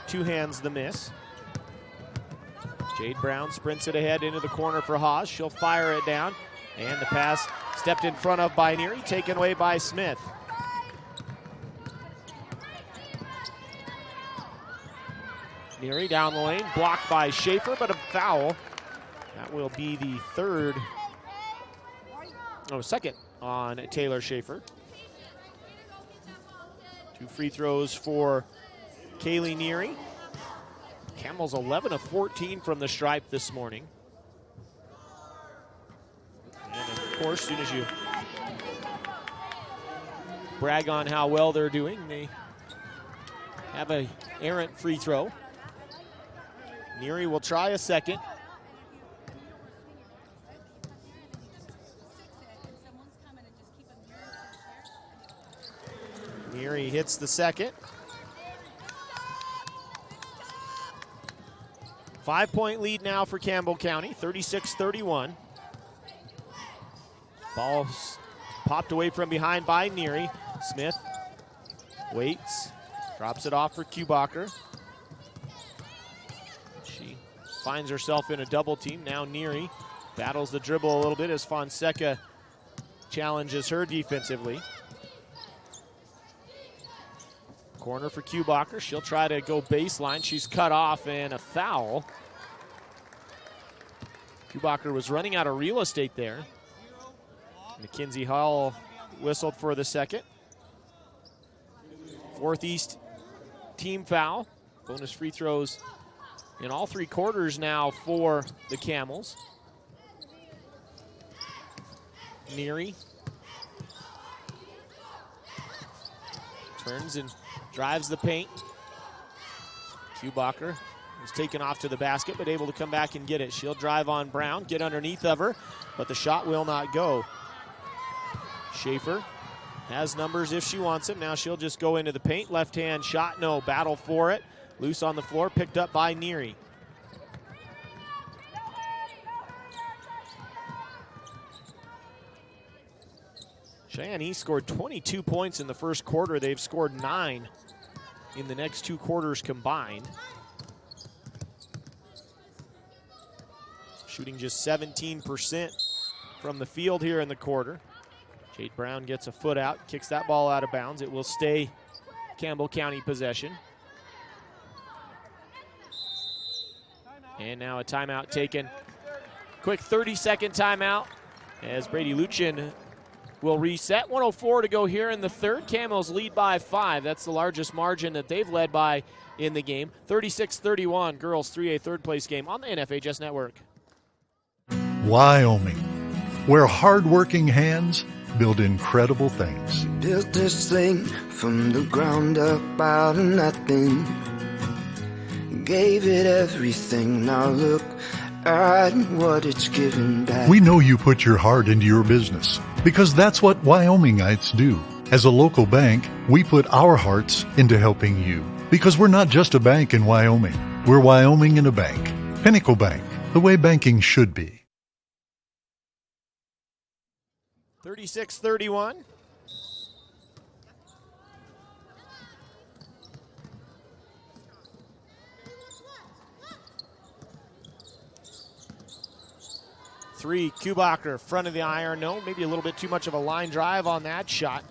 two hands the miss. Jade Brown sprints it ahead into the corner for Haas. She'll fire it down. And the pass stepped in front of by Neary, taken away by Smith. Neary down the lane, blocked by Schaefer, but a foul. That will be the second on Taylor Schaefer. Two free throws for Kaylee Neary. Camels 11 of 14 from the stripe this morning. And of course, as soon as you brag on how well they're doing, they have an errant free throw. Neary will try a second. Neary hits the second. 5-point lead now for Campbell County, 36-31. Ball popped away from behind by Neary. Smith waits, drops it off for Kubacher. She finds herself in a double team. Now Neary battles the dribble a little bit as Fonseca challenges her defensively. Corner for Kubacher. She'll try to go baseline. She's cut off, and a foul. Kubacher was running out of real estate there. Mackenzie Hall whistled for the second. Fourth East team foul. Bonus free throws in all three quarters now for the Camels. Neary turns and drives the paint. Kubacher was taken off to the basket, but able to come back and get it. She'll drive on Brown, get underneath of her, but the shot will not go. Schaefer has numbers if she wants them. Now she'll just go into the paint. Left hand shot, no. Battle for it. Loose on the floor, picked up by Neary. Cheyenne East scored 22 points in the first quarter. They've scored 9 in the next two quarters combined. Shooting just 17% from the field here in the quarter. Jade Brown gets a foot out, kicks that ball out of bounds. It will stay Campbell County possession. And now a timeout taken. Quick 30-second timeout as Brady Luchin will reset. 1:04 to go here in the third. Camels lead by 5. That's the largest margin that they've led by in the game. 36-31, girls 3A third place game on the NFHS Network. Wyoming, where hard-working hands build incredible things. Built this thing from the ground up out of nothing. Gave it everything. Now look at what it's given back. We know you put your heart into your business because that's what Wyomingites do. As a local bank, we put our hearts into helping you because we're not just a bank in Wyoming. We're Wyoming in a bank. Pinnacle Bank, the way banking should be. 36-31. Three, Kubacher, front of the iron. No, maybe a little bit too much of a line drive on that shot.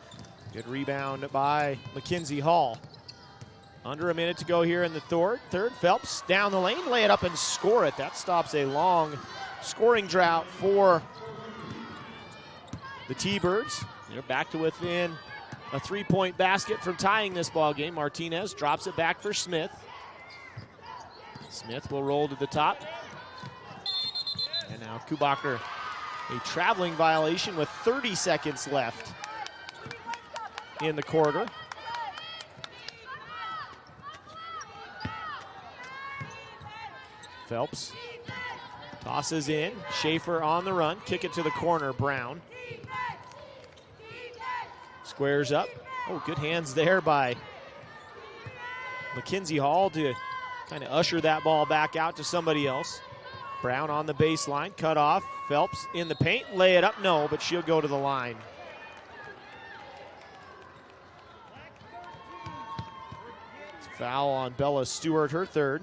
Good rebound by Mackenzie Hall. Under a minute to go here in the third. Phelps down the lane, lay it up and score it. That stops a long scoring drought for the T-Birds. They're back to within a three-point basket from tying this ball game. Martinez drops it back for Smith. Smith will roll to the top. And now Kubacher, a traveling violation with 30 seconds left in the quarter. Phelps tosses in. Schaefer on the run. Kick it to the corner. Brown squares up. Oh, good hands there by Mackenzie Hall to kind of usher that ball back out to somebody else. Brown on the baseline. Cut off. Phelps in the paint. Lay it up. No, but she'll go to the line. Foul on Bella Stewart, her third.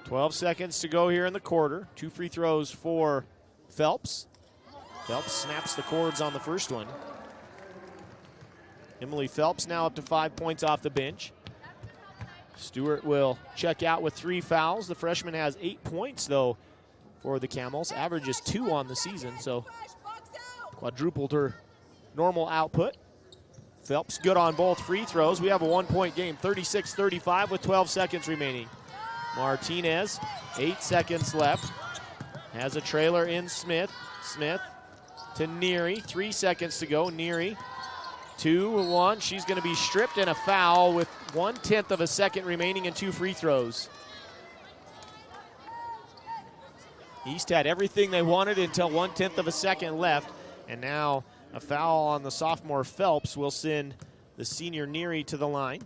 .12 seconds to go here in the quarter. 2 free throws for Phelps. Phelps snaps the cords on the first one. Emily Phelps now up to 5 points off the bench. Stewart will check out with 3 fouls. The freshman has 8 points, though, for the Camels. Averages 2 on the season, so quadrupled her normal output. Phelps good on both free throws. We have a 1-point game, 36-35 with 12 seconds remaining. Martinez, 8 seconds left. Has a trailer in Smith. Smith to Neary, 3 seconds to go. Neary, 2-1. She's going to be stripped and a foul with 1/10 of a second remaining and 2 free throws. East had everything they wanted until 1/10 of a second left. And now a foul on the sophomore Phelps will send the senior Neary to the line.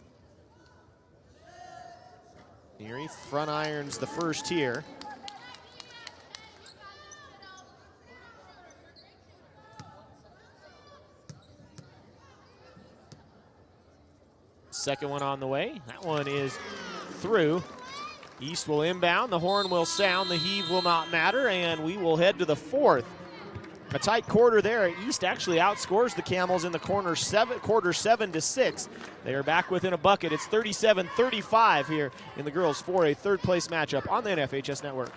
Neary front irons the first here. Second one on the way. That one is through. East will inbound. The horn will sound. The heave will not matter. And we will head to the fourth. A tight quarter there. East actually outscores the Camels in the quarter 7-6. They are back within a bucket. It's 37-35 here in the girls for a third place matchup on the NFHS Network.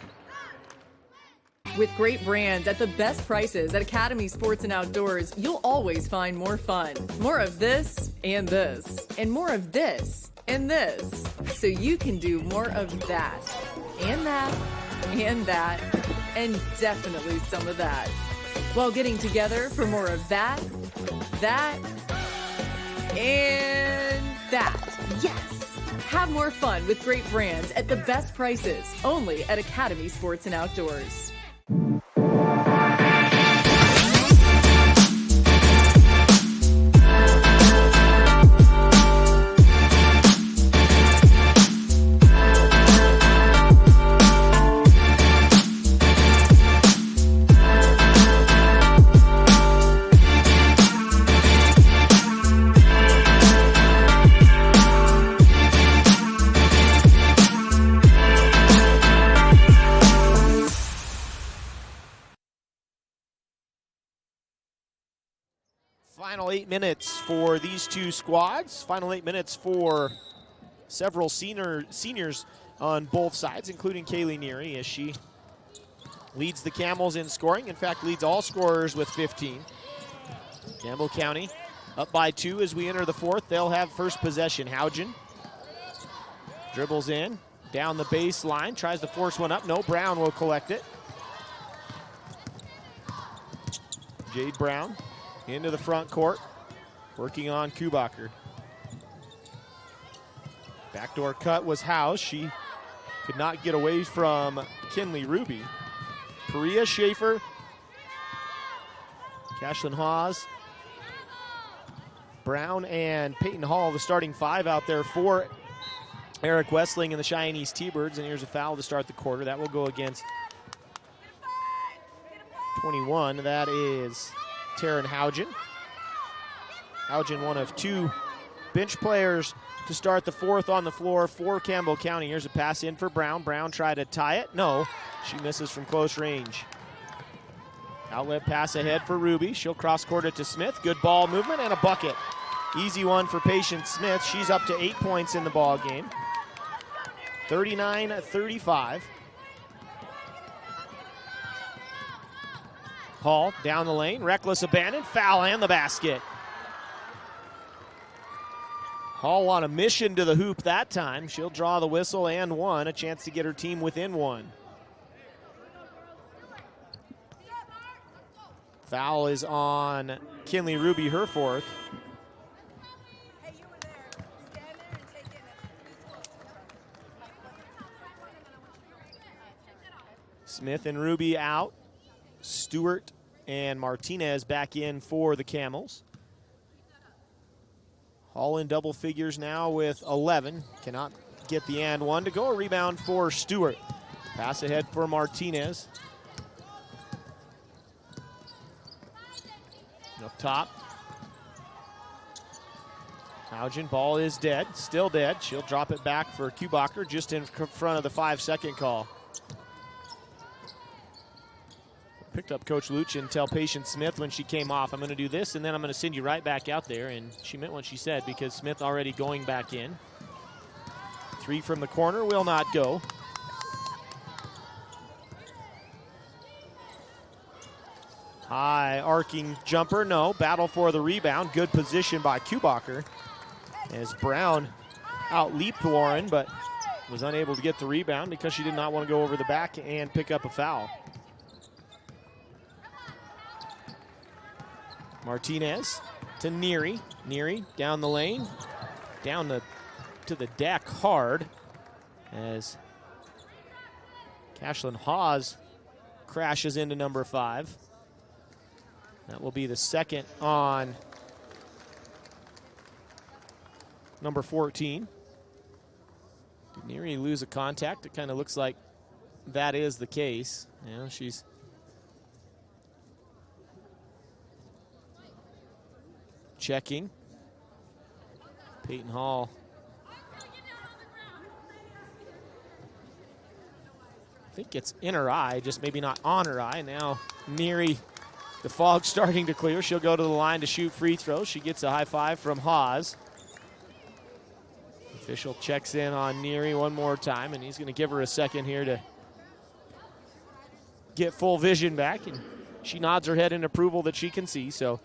With great brands at the best prices at Academy Sports and Outdoors, you'll always find more fun. More of this and this, and more of this and this. So you can do more of that, and that, and that, and definitely some of that. While getting together for more of that, and that. Yes! Have more fun with great brands at the best prices, only at Academy Sports and Outdoors. Final 8 minutes for these two squads. Final 8 minutes for several seniors on both sides, including Kaylee Neary, as she leads the Camels in scoring. In fact, leads all scorers with 15. Campbell County up by 2 as we enter the fourth. They'll have first possession. Hougen dribbles in, down the baseline, tries to force one up. No, Brown will collect it. Jade Brown into the front court, working on Kubacher. Backdoor cut was House. She could not get away from Kinley Ruby. Perea, Schaefer, Cashlyn Hawes, Brown, and Peyton Hall, the starting five out there for Eric Westling and the Cheyenne East T-Birds. And here's a foul to start the quarter. That will go against 21. That is Taryn Haugen. Haugen, one of two bench players to start the fourth on the floor for Campbell County. Here's a pass in for Brown. Brown tried to tie it. No, she misses from close range. Outlet pass ahead for Ruby. She'll cross-court it to Smith. Good ball movement and a bucket. Easy one for Patience Smith. She's up to 8 points in the ball game. 39-35. Hall down the lane. Reckless abandon. Foul and the basket. Hall on a mission to the hoop that time. She'll draw the whistle and one. A chance to get her team within one. Foul is on Kinley Ruby, her fourth. Smith and Ruby out. Stewart and Martinez back in for the Camels. Hall in double figures now with 11. Cannot get the and one to go. A rebound for Stewart. Pass ahead for Martinez. Up top. Haugen, ball is dead, still dead. She'll drop it back for Kubacher just in front of the 5-second call. Picked up Coach Luchin tell Patience Smith when she came off, I'm going to do this and then I'm going to send you right back out there. And she meant what she said because Smith already going back in. Three from the corner will not go. High arcing jumper, no. Battle for the rebound. Good position by Kubacher as Brown out-leaped Lauren, but was unable to get the rebound because she did not want to go over the back and pick up a foul. Martinez to Neary. Neary down the lane, down to the deck hard as Cashlyn Hawes crashes into number 5. That will be the second on number 14. Did Neary lose a contact? It kind of looks like that is the case. You know, she's checking. Peyton Hall. I think it's in her eye, just maybe not on her eye. Now Neary, the fog's starting to clear. She'll go to the line to shoot free throws. She gets a high five from Hawes. Official checks in on Neary one more time, and he's going to give her a second here to get full vision back. And she nods her head in approval that she can see. So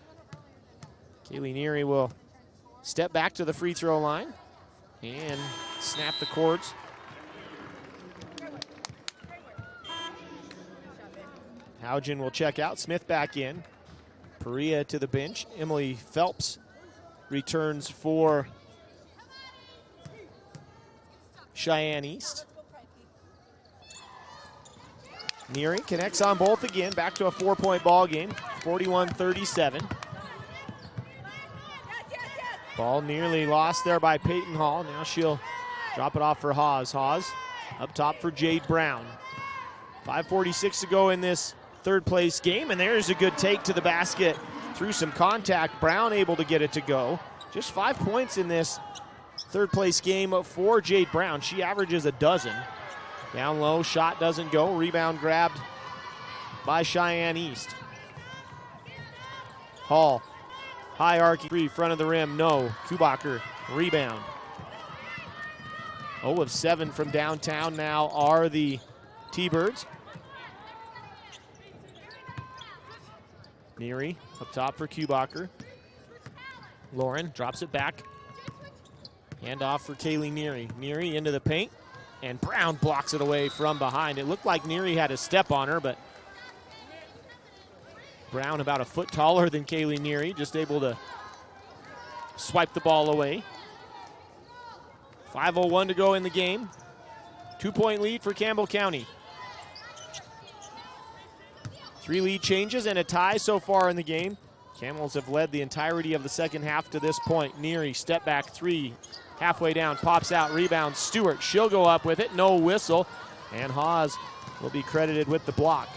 Kaylee Neary will step back to the free throw line and snap the cords. Haugen will check out. Smith back in. Perea to the bench. Emily Phelps returns for Cheyenne East. Neary connects on both again. Back to a 4-point ball game. 41-37. Ball nearly lost there by Peyton Hall. Now she'll drop it off for Hawes. Hawes up top for Jade Brown. 5:46 to go in this third place game, and there's a good take to the basket through some contact. Brown able to get it to go. Just 5 points in this third place game for Jade Brown. She averages a dozen. Down low, shot doesn't go. Rebound grabbed by Cheyenne East. Hall, high arc three, front of the rim, no. Kubacher, rebound. 0 of 7 from downtown now are the T-Birds. Neary up top for Kubacher. Lauren drops it back. Hand off for Kaylee Neary. Neary into the paint, and Brown blocks it away from behind. It looked like Neary had a step on her, but Brown about a foot taller than Kaylee Neary, just able to swipe the ball away. 5:01 to go in the game. 2-point lead for Campbell County. 3 lead changes and a tie so far in the game. Camels have led the entirety of the second half to this point. Neary, step back 3, halfway down, pops out, rebounds. Stewart, she'll go up with it, no whistle. And Haas will be credited with the block.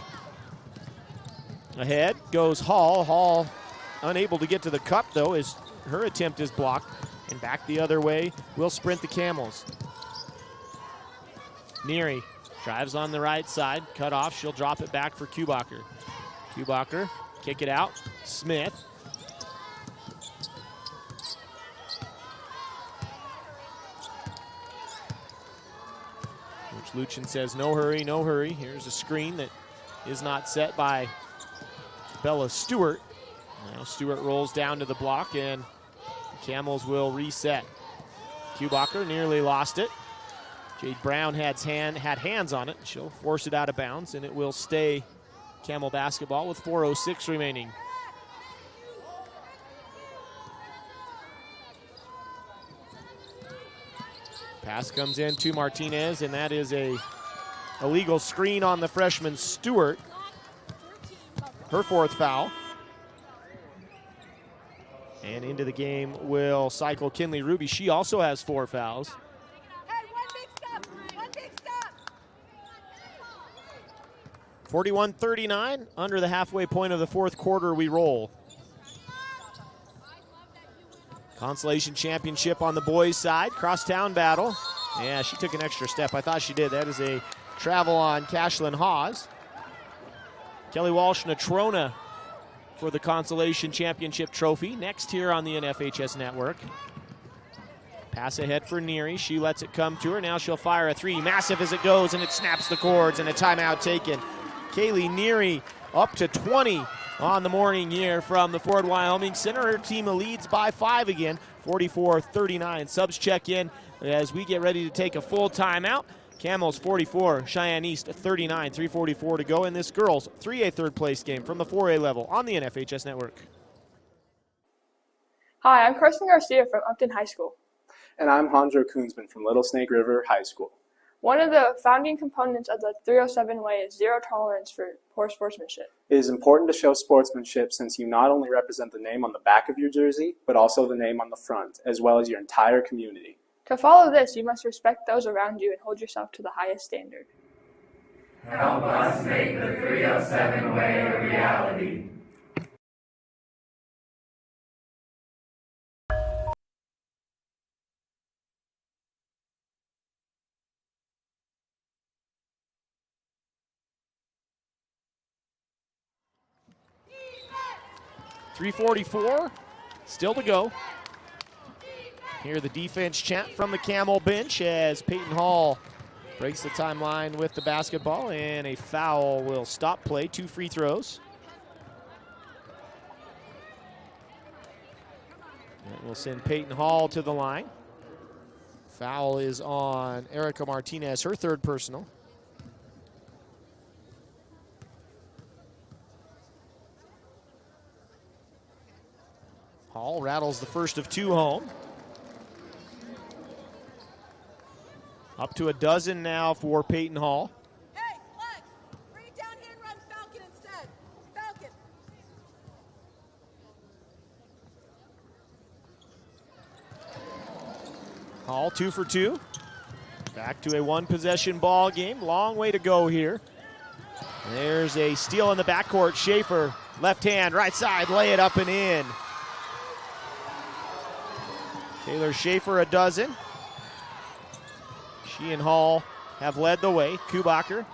Ahead goes Hall. Hall unable to get to the cup, though, as her attempt is blocked. And back the other way will sprint the Camels. Neary drives on the right side, cut off. She'll drop it back for Kubacher. Kubacher, kick it out. Smith. Coach Luchin says no hurry, no hurry. Here's a screen that is not set by Bella Stewart. Now Stewart rolls down to the block, and the Camels will reset. Kubacher nearly lost it. Jade Brown had hands on it. She'll force it out of bounds, and it will stay Camel basketball with 4:06 remaining. Pass comes in to Martinez, and that is a illegal screen on the freshman Stewart. Her 4th foul. And into the game will cycle Kinley Ruby. She also has 4 fouls. 41-39, under the halfway point of the 4th quarter, we roll. Consolation championship on the boys' side, crosstown battle. Yeah, she took an extra step. I thought she did. That is a travel on Cashlyn Hawes. Kelly Walsh Natrona for the Consolation Championship trophy. Next here on the NFHS Network. Pass ahead for Neary. She lets it come to her. Now she'll fire a 3. Massive as it goes, and it snaps the cords, and a timeout taken. Kaylee Neary up to 20 on the morning here from the Ford Wyoming Center. Her team leads by 5 again, 44-39. Subs check in as we get ready to take a full timeout. Camels 44, Cheyenne East 39, 3:44 to go in this girls 3A third place game from the 4A level on the NFHS Network. Hi, I'm Carson Garcia from Upton High School. And I'm Hanjo Koonsman from Little Snake River High School. One of the founding components of the 307 way is zero tolerance for poor sportsmanship. It is important to show sportsmanship since you not only represent the name on the back of your jersey, but also the name on the front, as well as your entire community. To follow this, you must respect those around you and hold yourself to the highest standard. Help us make the 307 way a reality. .344 still to go. Hear the defense chant from the Camel bench as Peyton Hall breaks the timeline with the basketball, and a foul will stop play. 2 free throws. And we'll send Peyton Hall to the line. Foul is on Erica Martinez, her 3rd personal. Hall rattles the first of 2 home. Up to a dozen now for Peyton Hall. Hey, Flex, bring it down here and run Falcon instead. Falcon. Hall 2 for 2. Back to a 1-possession ball game. Long way to go here. There's a steal in the backcourt. Schaefer, left hand, right side, lay it up and in. Taylor Schaefer a dozen. She and Hall have led the way. Kubacher,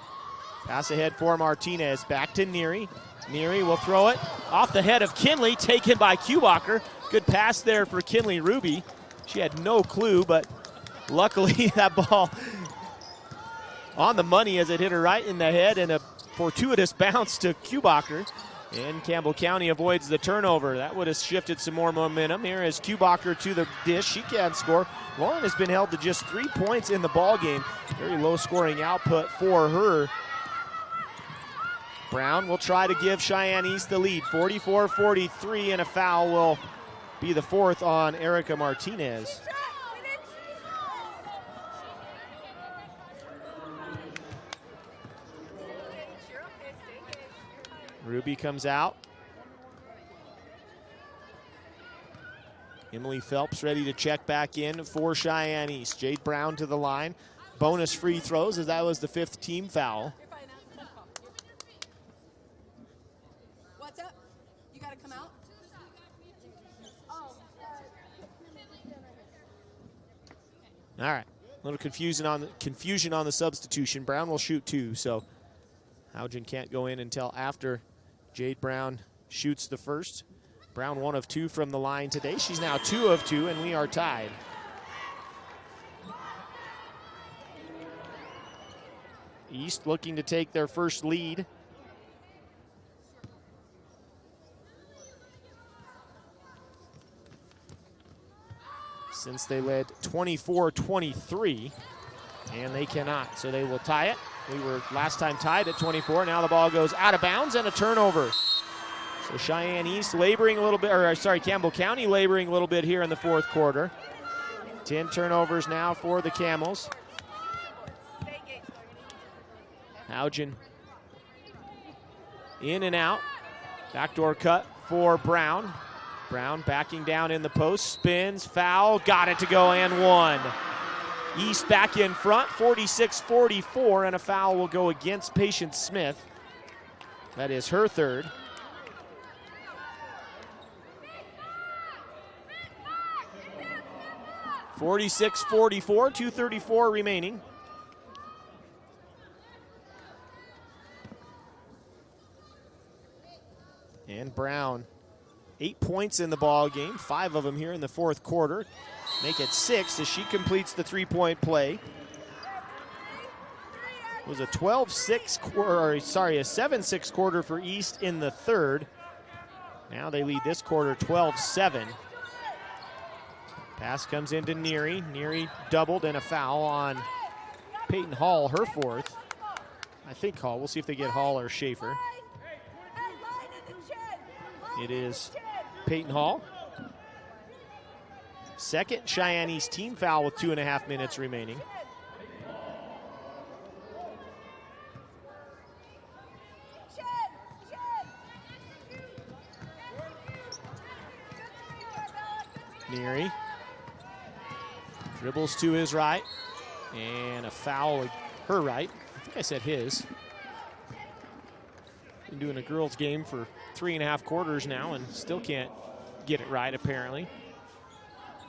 pass ahead for Martinez. Back to Neary. Neary will throw it off the head of Kinley, taken by Kubacher. Good pass there for Kinley Ruby. She had no clue, but luckily that ball on the money as it hit her right in the head, and a fortuitous bounce to Kubacher. And Campbell County avoids the turnover. That would have shifted some more momentum. Here is Kubacher to the dish. She can't score. Lauren has been held to just 3 points in the ball game. Very low scoring output for her. Brown will try to give Cheyenne East the lead, 44-43, and a foul will be the fourth on Erica Martinez. Ruby comes out. Emily Phelps ready to check back in for Cheyenne East. Jade Brown to the line. Bonus free throws, as that was the fifth team foul. What's up? You gotta come out? All right, a little confusion on the substitution. Brown will shoot two, so Hougen can't go in until after Jade Brown shoots the first. Brown 1 of 2 from the line today. She's now 2 of 2, and we are tied. East looking to take their first lead. Since they led 24-23, and they cannot, so they will tie it. We were last time tied at 24. Now the ball goes out of bounds and a turnover. So Cheyenne East laboring a little bit, or sorry, Campbell County laboring a little bit here in the fourth quarter. 10 turnovers now for the Camels. Hougen in and out. Backdoor cut for Brown. Brown backing down in the post, spins, foul, got it to go and one. East back in front, 46-44, and a foul will go against Patience Smith. That is her third. (46-44), 2:34 remaining. And Brown, 8 points in the ball game, 5 of them here in the fourth quarter. Make it 6 as she completes the three-point play. It was a 7-6 quarter for East in the third. Now they lead this quarter 12-7. Pass comes into Neary. Neary doubled and a foul on Peyton Hall, her fourth. I think Hall. We'll see if they get Hall or Schaefer. It is Peyton Hall. Second Cheyenne East team foul with 2.5 minutes remaining. Neary dribbles to his right, and a foul her right. I think I said his. Been doing a girls game for 3.5 quarters now and still can't get it right, apparently.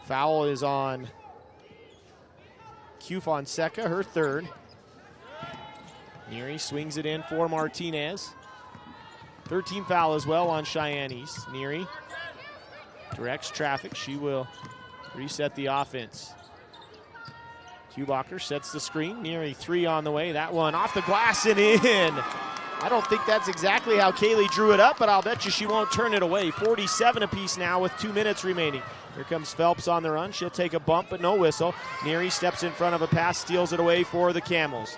Foul is on Q Fonseca, her third. Neary swings it in for Martinez. Third team foul as well on Cheyenne East. Neary directs traffic. She will reset the offense. Kubacher sets the screen. Neary three on the way. That one off the glass and in. I don't think that's exactly how Kaylee drew it up, but I'll bet you she won't turn it away. 47 apiece now with 2 minutes remaining. Here comes Phelps on the run. She'll take a bump, but no whistle. Neary steps in front of a pass, steals it away for the Camels.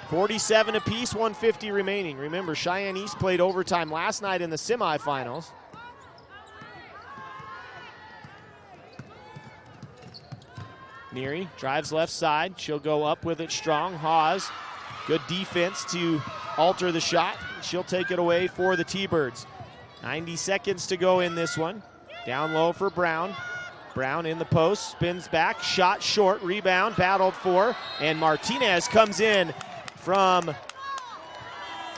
47 apiece, 150 remaining. Remember, Cheyenne East played overtime last night in the semifinals. Neary drives left side. She'll go up with it strong. Hawes, good defense to alter the shot. She'll take it away for the T-Birds. 90 seconds to go in this one. Down low for Brown. Brown in the post, spins back, shot short, rebound, battled for, and Martinez comes in from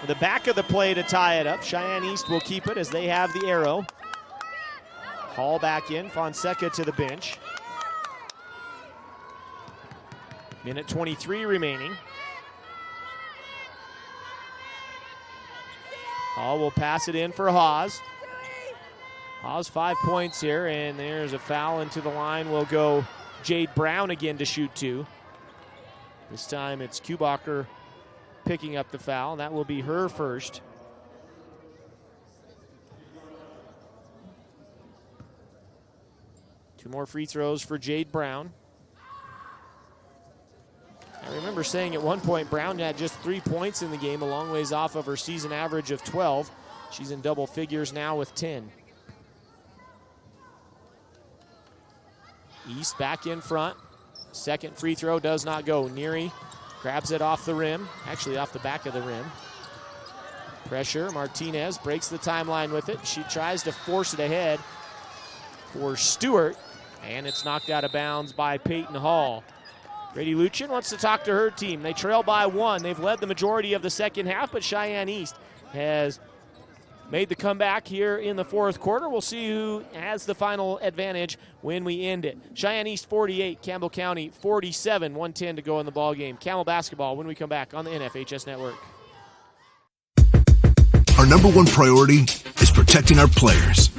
the back of the play to tie it up. Cheyenne East will keep it as they have the arrow. Hall back in, Fonseca to the bench. Minute 23 remaining. Hall will pass it in for Hawes. Hawes 5 points here, and there's a foul into the line. Will go Jade Brown again to shoot two. This time it's Kubacher picking up the foul, and that will be her first. Two more free throws for Jade Brown. I remember saying at one point Brown had just 3 points in the game, a long ways off of her season average of 12. She's in double figures now with 10. East back in front. Second free throw does not go. Neary grabs it off the rim, actually off the back of the rim. Pressure, Martinez breaks the timeline with it. She tries to force it ahead for Stewart, and it's knocked out of bounds by Peyton Hall. Brady Luchin wants to talk to her team. They trail by 1. They've led the majority of the second half, but Cheyenne East has made the comeback here in the fourth quarter. We'll see who has the final advantage when we end it. Cheyenne East 48, Campbell County 47, 1:10 to go in the ball game. Camel basketball when we come back on the NFHS Network. Our number one priority is protecting our players.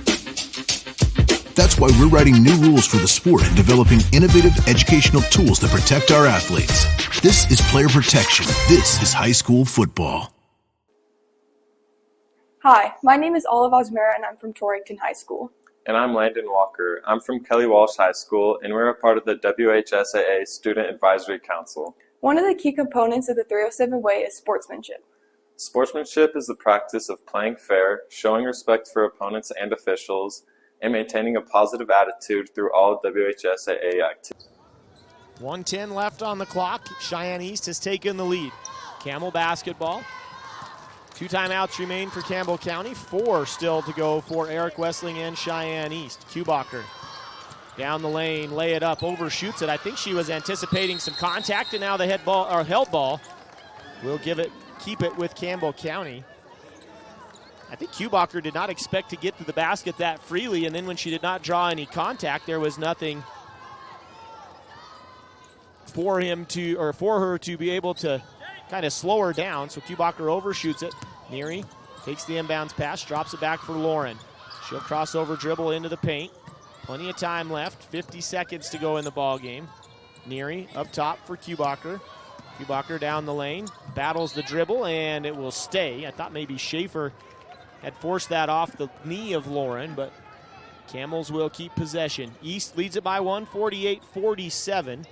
That's why we're writing new rules for the sport and developing innovative educational tools that protect our athletes. This is player protection. This is high school football. Hi, my name is Olive Osmera and I'm from Torrington High School. And I'm Landon Walker. I'm from Kelly Walsh High School, and we're a part of the WHSAA Student Advisory Council. One of the key components of the 307 way is sportsmanship. Sportsmanship is the practice of playing fair, showing respect for opponents and officials, and maintaining a positive attitude through all WHSAA activities. 1:10 left on the clock. Cheyenne East has taken the lead. Camel basketball. 2 timeouts remain for Campbell County. 4 still to go for Eric Wessling and Cheyenne East. Kubacher down the lane, lay it up, overshoots it. I think she was anticipating some contact, and now the held ball will keep it with Campbell County. I think Kubacher did not expect to get to the basket that freely, and then when she did not draw any contact, there was nothing for her to be able to kind of slow her down. So Kubacher overshoots it. Neary takes the inbounds pass, drops it back for Lauren. She'll cross over, dribble into the paint. Plenty of time left, 50 seconds to go in the ball game. Neary up top for Kubacher. Kubacher down the lane, battles the dribble, and it will stay. I thought maybe Schaefer had forced that off the knee of Lauren, but Camels will keep possession. East leads it by 1, 48-47.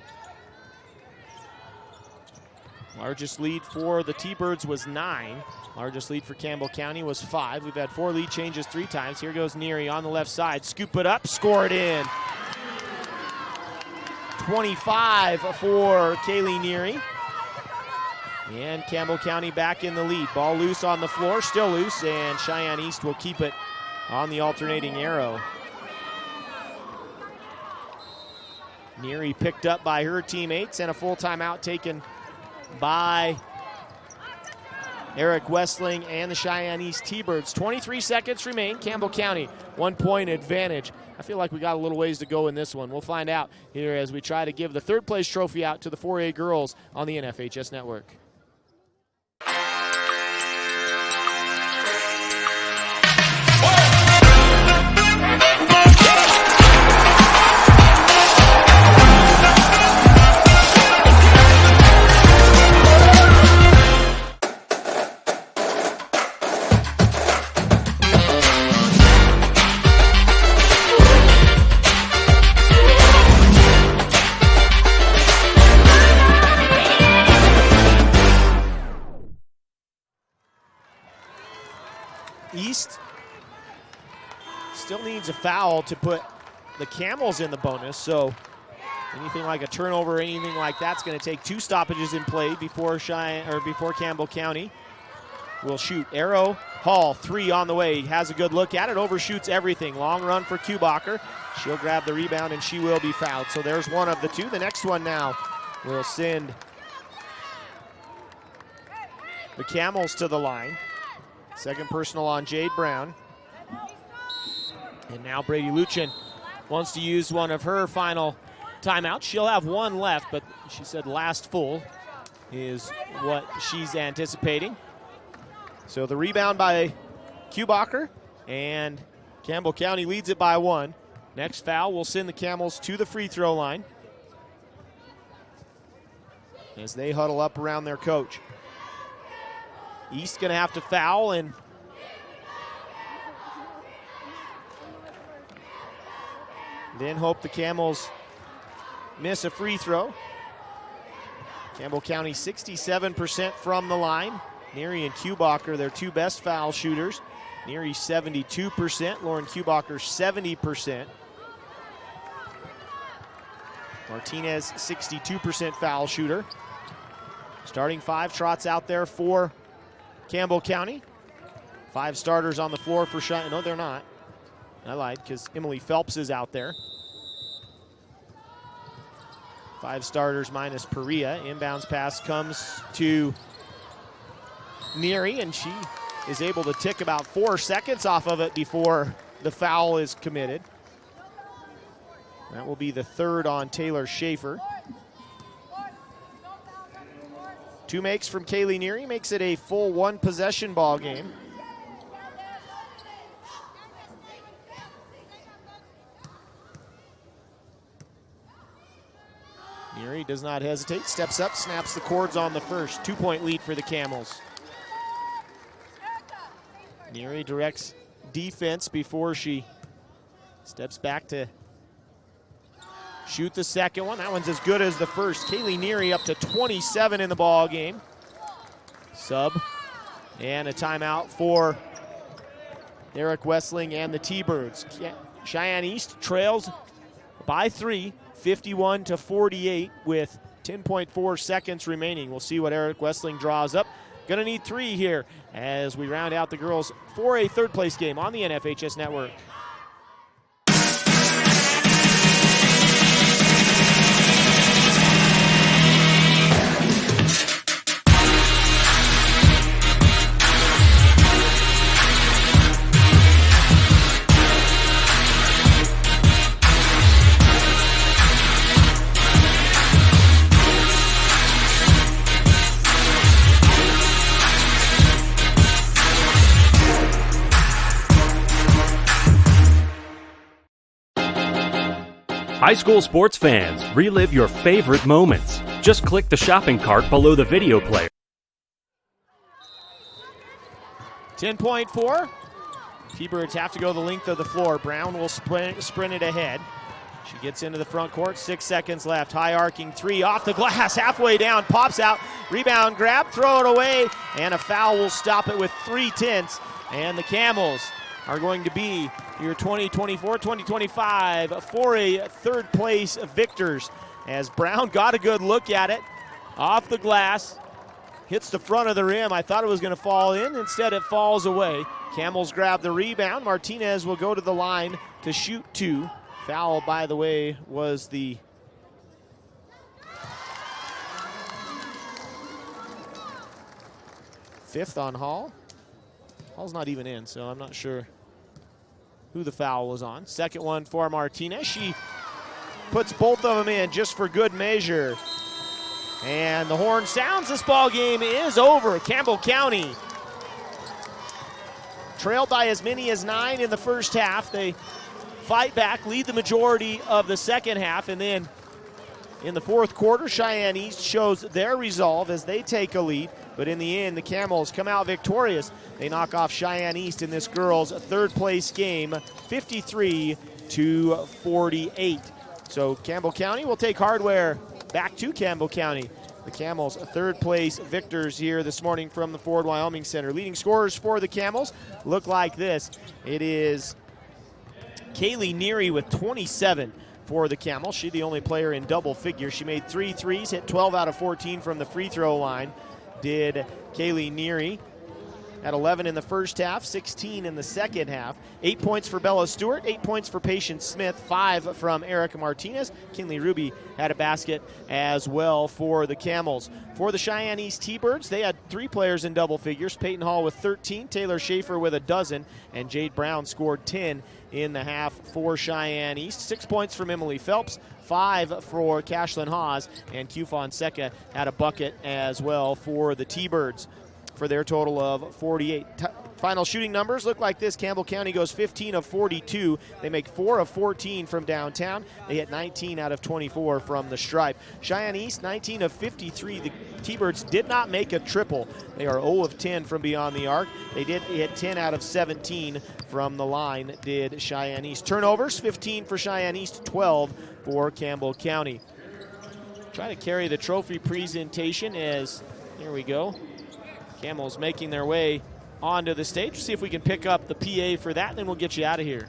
Largest lead for the T-Birds was 9. Largest lead for Campbell County was 5. We've had 4 lead changes 3 times. Here goes Neary on the left side. Scoop it up, score it in. 25 for Kaylee Neary. And Campbell County back in the lead. Ball loose on the floor, still loose, and Cheyenne East will keep it on the alternating arrow. Neary picked up by her teammates, and a full timeout taken by Eric Wessling and the Cheyenne East T-Birds. 23 seconds remain. Campbell County, 1-point advantage. I feel like we got a little ways to go in this one. We'll find out here as we try to give the third place trophy out to the 4A girls on the NFHS Network. East still needs a foul to put the Camels in the bonus, so anything like a turnover, anything like that's going to take 2 stoppages in play before Campbell County will shoot. Arrow Hall, 3 on the way. Has a good look at it, overshoots everything. Long run for Kubacher. She'll grab the rebound and she will be fouled. So there's one of the 2. The next one now will send the Camels to the line. Second personal on Jade Brown. And now Brady Luchin wants to use one of her final timeouts. She'll have 1 left, but she said last full is what she's anticipating. So the rebound by Kubacher, and Campbell County leads it by 1. Next foul will send the Camels to the free throw line as they huddle up around their coach. East going to have to foul and then hope the Camels miss a free throw. Campbell County 67% from the line. Neary and Kubacher, their two best foul shooters. Neary 72%, Lauren Kubacher 70%. Martinez 62% foul shooter. Starting five trots out there for Campbell County. Five starters on the floor for Cheyenne. No, they're not. I lied because Emily Phelps is out there. Five starters minus Perea. Inbounds pass comes to Neary, and she is able to tick about 4 seconds off of it before the foul is committed. That will be the third on Taylor Schaefer. Two makes from Kaylee Neary makes it a full one possession ball game. Neary does not hesitate, steps up, snaps the cords on the first. 2-point lead for the Camels. Neary directs defense before she steps back to shoot the second one. That one's as good as the first. Kaylee Neary up to 27 in the ball game. Sub and a timeout for Eric Wessling and the T-Birds. Cheyenne East trails by 3, 51-48 with 10.4 seconds remaining. We'll see what Eric Wessling draws up. Gonna need 3 here as we round out the girls for a third place game on the NFHS Network. High school sports fans, relive your favorite moments. Just click the shopping cart below the video player. 10.4. T-Birds have to go the length of the floor. Brown will sprint it ahead. She gets into the front court, 6 seconds left. High arcing three off the glass, halfway down, pops out. Rebound grab, throw it away, and a foul will stop it with 3/10. And the Camels are going to be your 2024-2025 for a third place victors, as Brown got a good look at it off the glass, hits the front of the rim. I thought it was going to fall in. Instead, it falls away. Camels grab the rebound. Martinez will go to the line to shoot 2. Foul, by the way, was the fifth on Hall. Hall's not even in, so I'm not sure who the foul was on. Second one for Martinez. She puts both of them in just for good measure. And the horn sounds. This ball game is over. Campbell County trailed by as many as 9 in the first half. They fight back, lead the majority of the second half, and then in the fourth quarter, Cheyenne East shows their resolve as they take a lead. But in the end, the Camels come out victorious. They knock off Cheyenne East in this girls' third place game, 53-48. So Campbell County will take hardware back to Campbell County. The Camels, third place victors here this morning from the Ford Wyoming Center. Leading scorers for the Camels look like this. It is Kaylee Neary with 27 for the Camels. She's the only player in double figures. She made 3 threes, hit 12 out of 14 from the free throw line. Did Kaylee Neary. At 11 in the first half, 16 in the second half. 8 points for Bella Stewart, 8 points for Patience Smith, 5 from Erica Martinez. Kinley Ruby had a basket as well for the Camels. For the Cheyenne East T-Birds, they had 3 players in double figures. Peyton Hall with 13, Taylor Schaefer with a dozen, and Jade Brown scored 10 in the half for Cheyenne East. 6 points from Emily Phelps, 5 for Cashlyn Hawes, and Q Fonseca had a bucket as well for the T-Birds for their total of 48. Final shooting numbers look like this. Campbell County goes 15 of 42. They make 4 of 14 from downtown. They hit 19 out of 24 from the stripe. Cheyenne East, 19 of 53. The T-Birds did not make a triple. They are 0 of 10 from beyond the arc. They did hit 10 out of 17 from the line, did Cheyenne East. Turnovers, 15 for Cheyenne East, 12 for Campbell County. try to carry the trophy presentation as, here we go, Camels making their way onto the stage. See if we can pick up the PA for that, and then we'll get you out of here.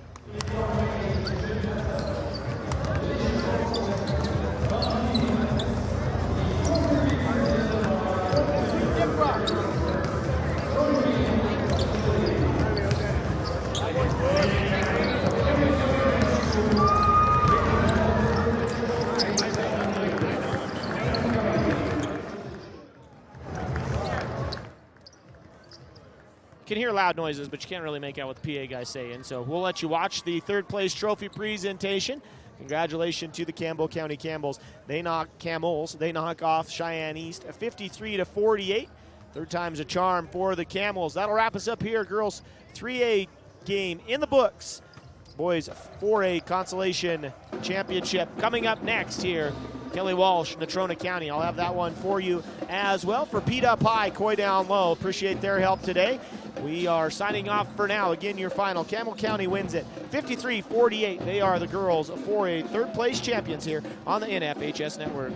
You can hear loud noises, but you can't really make out what the PA guy's saying. So we'll let you watch the third place trophy presentation. Congratulations to the Campbell County Camels. They knock off Cheyenne East 53-48. Third time's a charm for the Camels. That'll wrap us up here. Girls 3A game in the books. Boys 4A consolation championship coming up next here. Kelly Walsh, Natrona County. I'll have that one for you as well. For Pete Up High, Coy Down Low. Appreciate their help today. We are signing off for now. Again, your final. Campbell County wins it 53-48. They are the girls 4A third place champions here on the NFHS Network.